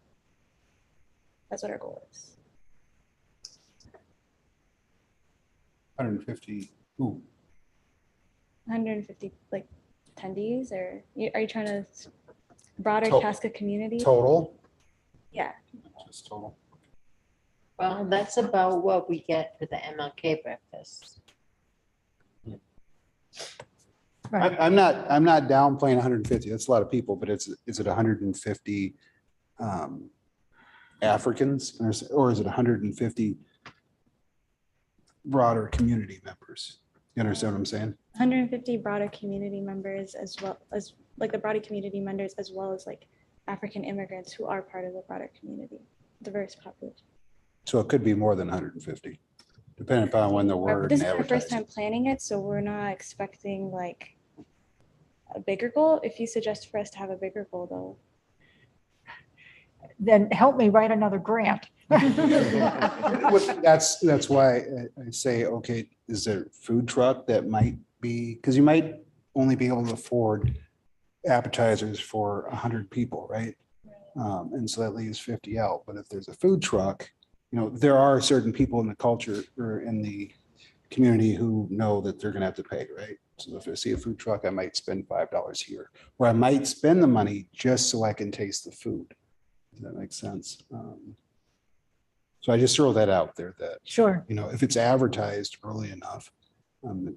That's what our goal is. 150. Ooh, 150 like attendees, or are you trying to broader To- Chaska community? total? Yeah. Just total. Well, that's about what we get for the MLK breakfast. I'm not downplaying 150. That's a lot of people, but is it 150 Africans or is it 150 broader community members? You understand what I'm saying? 150 broader community members, as well as like the broader community members, as well as like African immigrants who are part of the broader community, diverse population. So it could be more than 150, depending upon when the word. This and is our first time advertising. planning it, so we're not expecting like a bigger goal. If you suggest for us to have a bigger goal though. Then help me write another grant. That's why I say, okay, is there a food truck that might be, because you might only be able to afford appetizers for 100 people, right? And so that leaves 50 out. But if there's a food truck, there are certain people in the culture or in the community who know that they're gonna have to pay, right? So if I see a food truck, I might spend $5 here, or I might spend the money just so I can taste the food. Does that make sense? So I just throw that out there that, Sure. if it's advertised early enough, and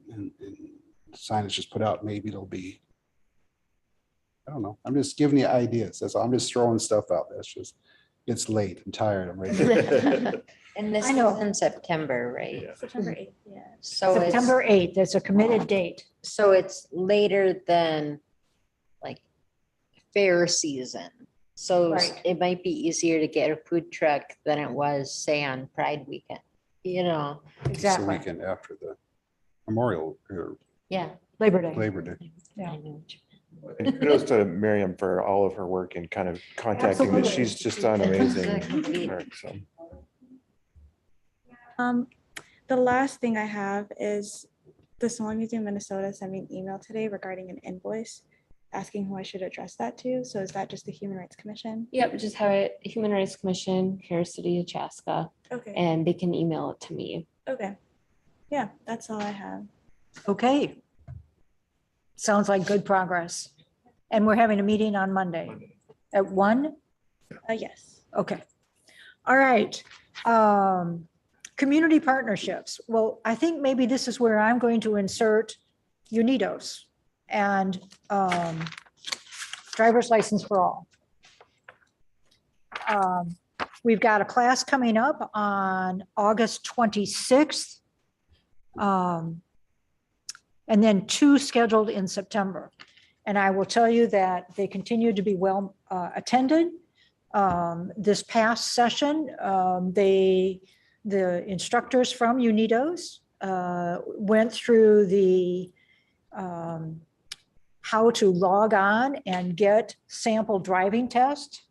signage just put out, maybe it'll be, I don't know. I'm just giving you ideas. That's all. I'm just throwing stuff out. It's late. I'm tired. I'm ready. And this I know. is in September, right? September 8th, yeah. So it's, September 8th, that's a committed date. so it's later than like fair season. So Right. it might be easier to get a food truck than it was, say, on Pride weekend, It's the Exactly. weekend after the Memorial or Yeah. Labor Day. Labor Day. Yeah. I know what you And kudos to Miriam for all of her work in kind of contacting this. Absolutely. She's just done amazing Complete. work, so. The last thing I have is the Small Museum Minnesota sent me an email today regarding an invoice, asking who I should address that to. So is that just the Human Rights Commission? Yep, just have it, Human Rights Commission, Harris City of Chaska, Okay, and they can email it to me. okay. Yeah, that's all I have. Okay. Sounds like good progress. And we're having a meeting on Monday at 1? Yes. Okay. All right. Community partnerships. Well, I think maybe this is where I'm going to insert UNIDOS and driver's license for all. We've got a class coming up on August 26th. And then 2 scheduled in September. And I will tell you that they continue to be well attended. This past session, the instructors from UNIDOS went through the how to log on and get sample driving tests.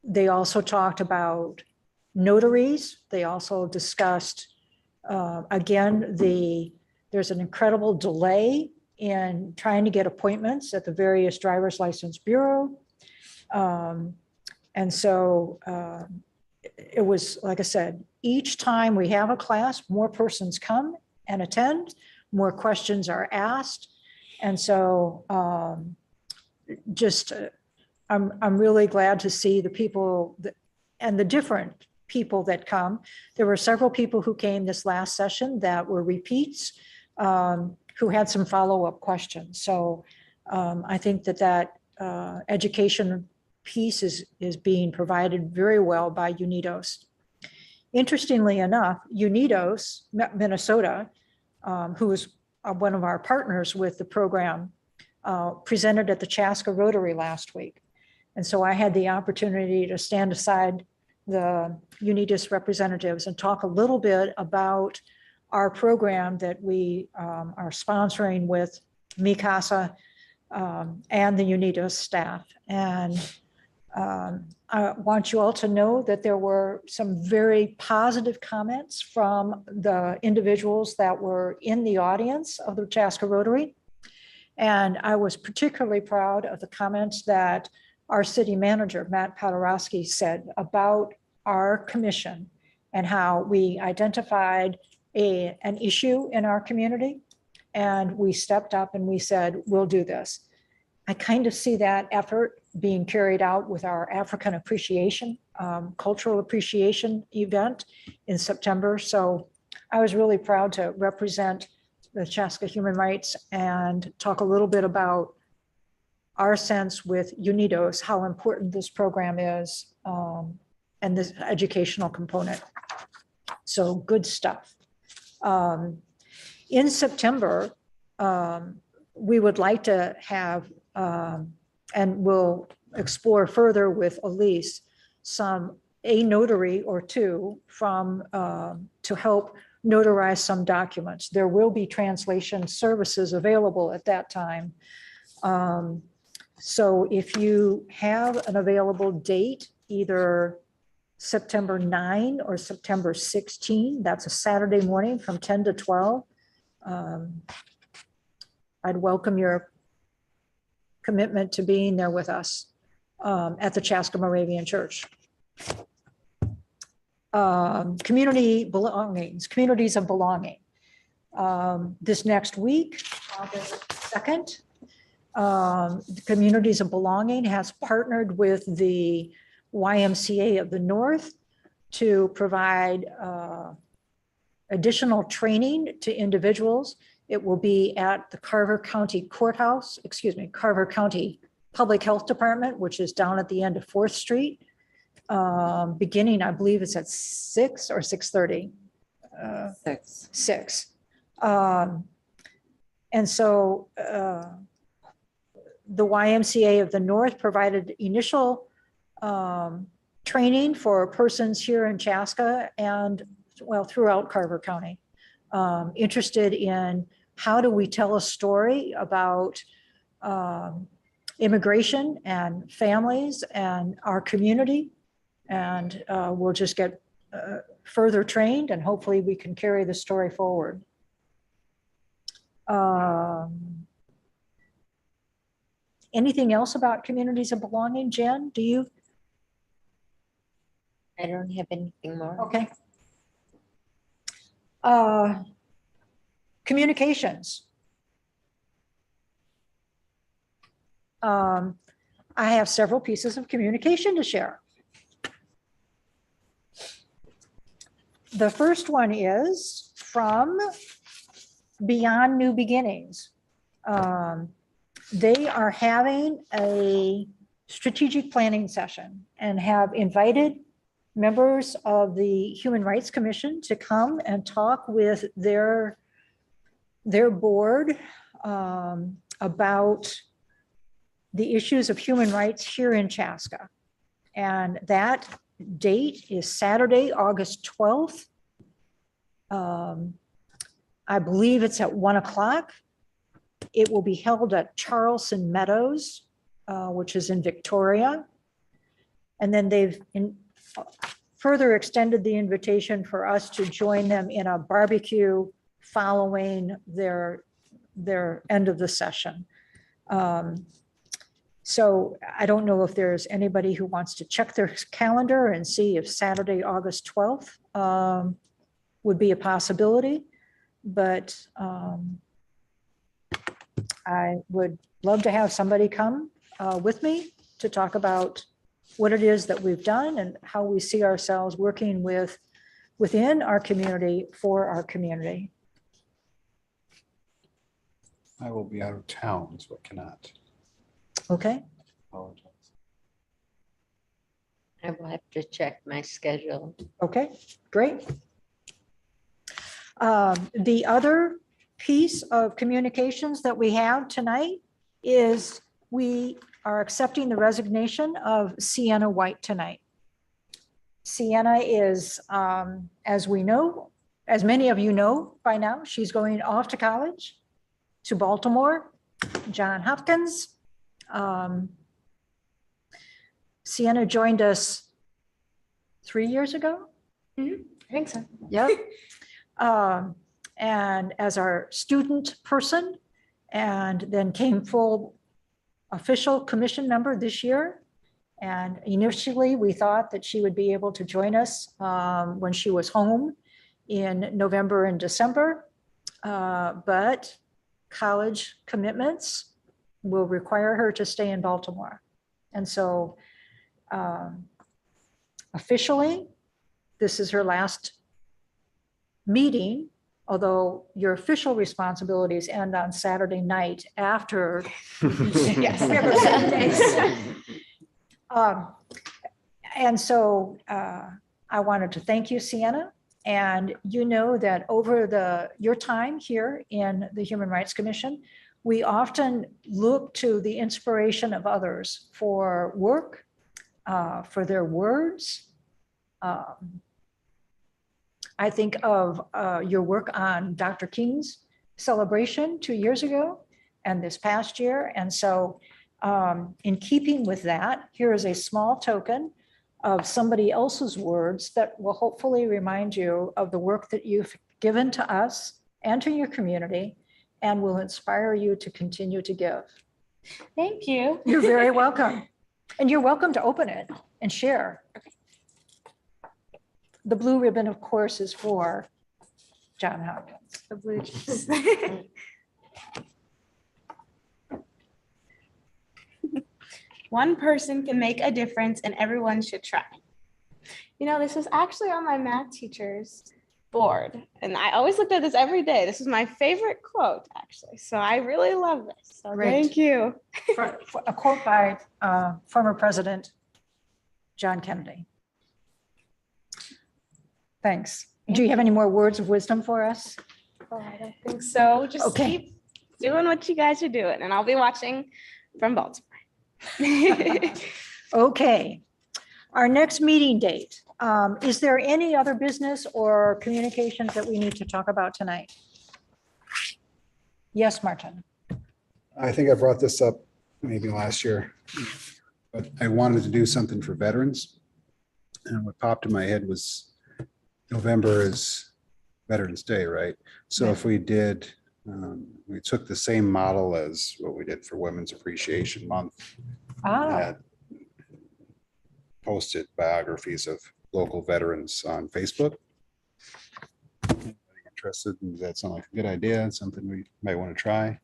They also talked about notaries. They also discussed, again, there's an incredible delay in trying to get appointments at the various driver's license bureau. And so it was, like I said, each time we have a class, more persons come and attend, more questions are asked. And so I'm really glad to see the people and the different people that come. There were several people who came this last session that were repeats, who had some follow-up questions. So I think that education piece is being provided very well by UNIDOS. Interestingly enough, UNIDOS Minnesota, who is one of our partners with the program, presented at the Chaska Rotary last week. And so I had the opportunity to stand aside the Unitas representatives and talk a little bit about our program that we are sponsoring with Mikasa and the Unitas staff. And I want you all to know that there were some very positive comments from the individuals that were in the audience of the Chaska Rotary. And I was particularly proud of the comments that our city manager, Matt Paderowski, said about our commission and how we identified an issue in our community. And we stepped up and we said, we'll do this. I kind of see that effort being carried out with our African appreciation, cultural appreciation event in September. So I was really proud to represent the Chaska Human Rights and talk a little bit about our sense with Unidos, how important this program is, and this educational component. So good stuff. In September, we would like to have, and we'll explore further with Elise, a notary or two from to help notarize some documents. There will be translation services available at that time. So if you have an available date, either September 9 or September 16, that's a Saturday morning from 10 to 12. I'd welcome your commitment to being there with us at the Chaska Moravian Church. Community belongings, communities of belonging. This next week, August 2nd, the Communities of Belonging has partnered with the YMCA of the North to provide additional training to individuals. It will be at the Carver County Courthouse, Carver County Public Health Department, which is down at the end of 4th Street. Beginning, I believe it's at 6 or 6:30. 6. And so the YMCA of the North provided initial training for persons here in Chaska and, well, throughout Carver County, interested in how do we tell a story about immigration and families and our community. And we'll just get further trained and hopefully we can carry the story forward. Anything else about communities of belonging? Jen, do you? I don't have anything more. Okay. Communications. I have several pieces of communication to share. The first one is from Beyond New Beginnings. They are having a strategic planning session and have invited members of the Human Rights Commission to come and talk with their board about the issues of human rights here in Chaska. And that date is Saturday, August 12th. I believe it's at 1 o'clock. It will be held at Charleston Meadows, which is in Victoria. And then they've further extended the invitation for us to join them in a barbecue following their end of the session. So I don't know if there's anybody who wants to check their calendar and see if Saturday, August 12th would be a possibility, but I would love to have somebody come with me to talk about what it is that we've done and how we see ourselves working within our community for our community. I will be out of town, so I cannot. Okay. Apologize. I will have to check my schedule. Okay, great. The other piece of communications that we have tonight is we are accepting the resignation of Sienna White tonight. Sienna is, as we know, as many of you know by now, she's going off to college to Baltimore, Johns Hopkins. Sienna joined us 3 years ago. I think so. Yep. And as our student person, and then came full official commission member this year. And initially, we thought that she would be able to join us when she was home in November and December. But college commitments will require her to stay in Baltimore. And so officially, this is her last meeting, although your official responsibilities end on Saturday night after. Yes, remember 7 days. And so I wanted to thank you, Sienna. And you know that over your time here in the Human Rights Commission, we often look to the inspiration of others for work, for their words. I think of your work on Dr. King's celebration 2 years ago and this past year. And so in keeping with that, here is a small token of somebody else's words that will hopefully remind you of the work that you've given to us and to your community and will inspire you to continue to give. Thank you. You're very welcome. And you're welcome to open it and share. The blue ribbon, of course, is for Johns Hopkins. The blue cheese. One person can make a difference and everyone should try. You know, this was actually on my math teacher's board. And I always looked at this every day. This is my favorite quote, actually. So I really love this. So Great. thank you. For a quote by former President John Kennedy. Thanks. Do you have any more words of wisdom for us? Oh, I don't think so. Just Okay. keep doing what you guys are doing. And I'll be watching from Baltimore. Okay. Our next meeting date. Is there any other business or communications that we need to talk about tonight? Yes, Martin. I think I brought this up maybe last year, but I wanted to do something for veterans. And what popped in my head was November is Veterans Day, right? So if we did, we took the same model as what we did for Women's Appreciation Month. Ah, Posted biographies of local veterans on Facebook. Anybody interested? Does that sound like a good idea? Something we might want to try? I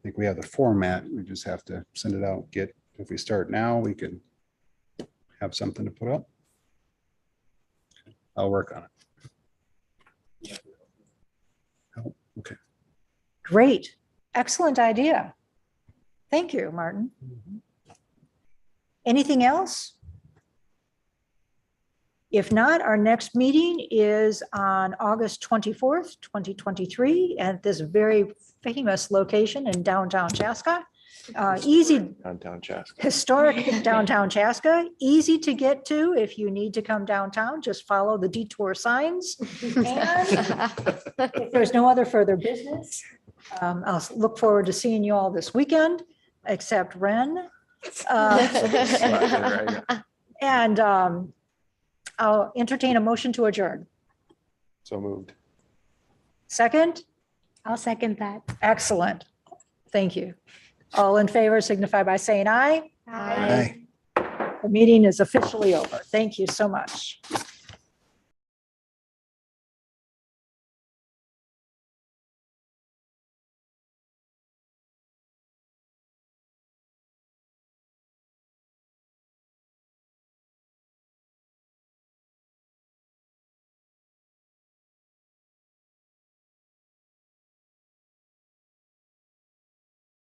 think we have the format. We just have to send it out. If we start now, we can have something to put up. I'll work on it. Oh, okay. great. Excellent idea. Thank you, Martin. Anything else? If not, our next meeting is on August 24th, 2023, at this very famous location in downtown Chaska. Easy, Downtown Chaska. historic downtown Chaska, easy to get to if you need to come downtown, just follow the detour signs. And if there's no other further business, I'll look forward to seeing you all this weekend, except Ren. And I'll entertain a motion to adjourn. So moved. Second? I'll second that. Excellent. Thank you. All in favor signify by saying aye. Aye. The meeting is officially over. Thank you so much.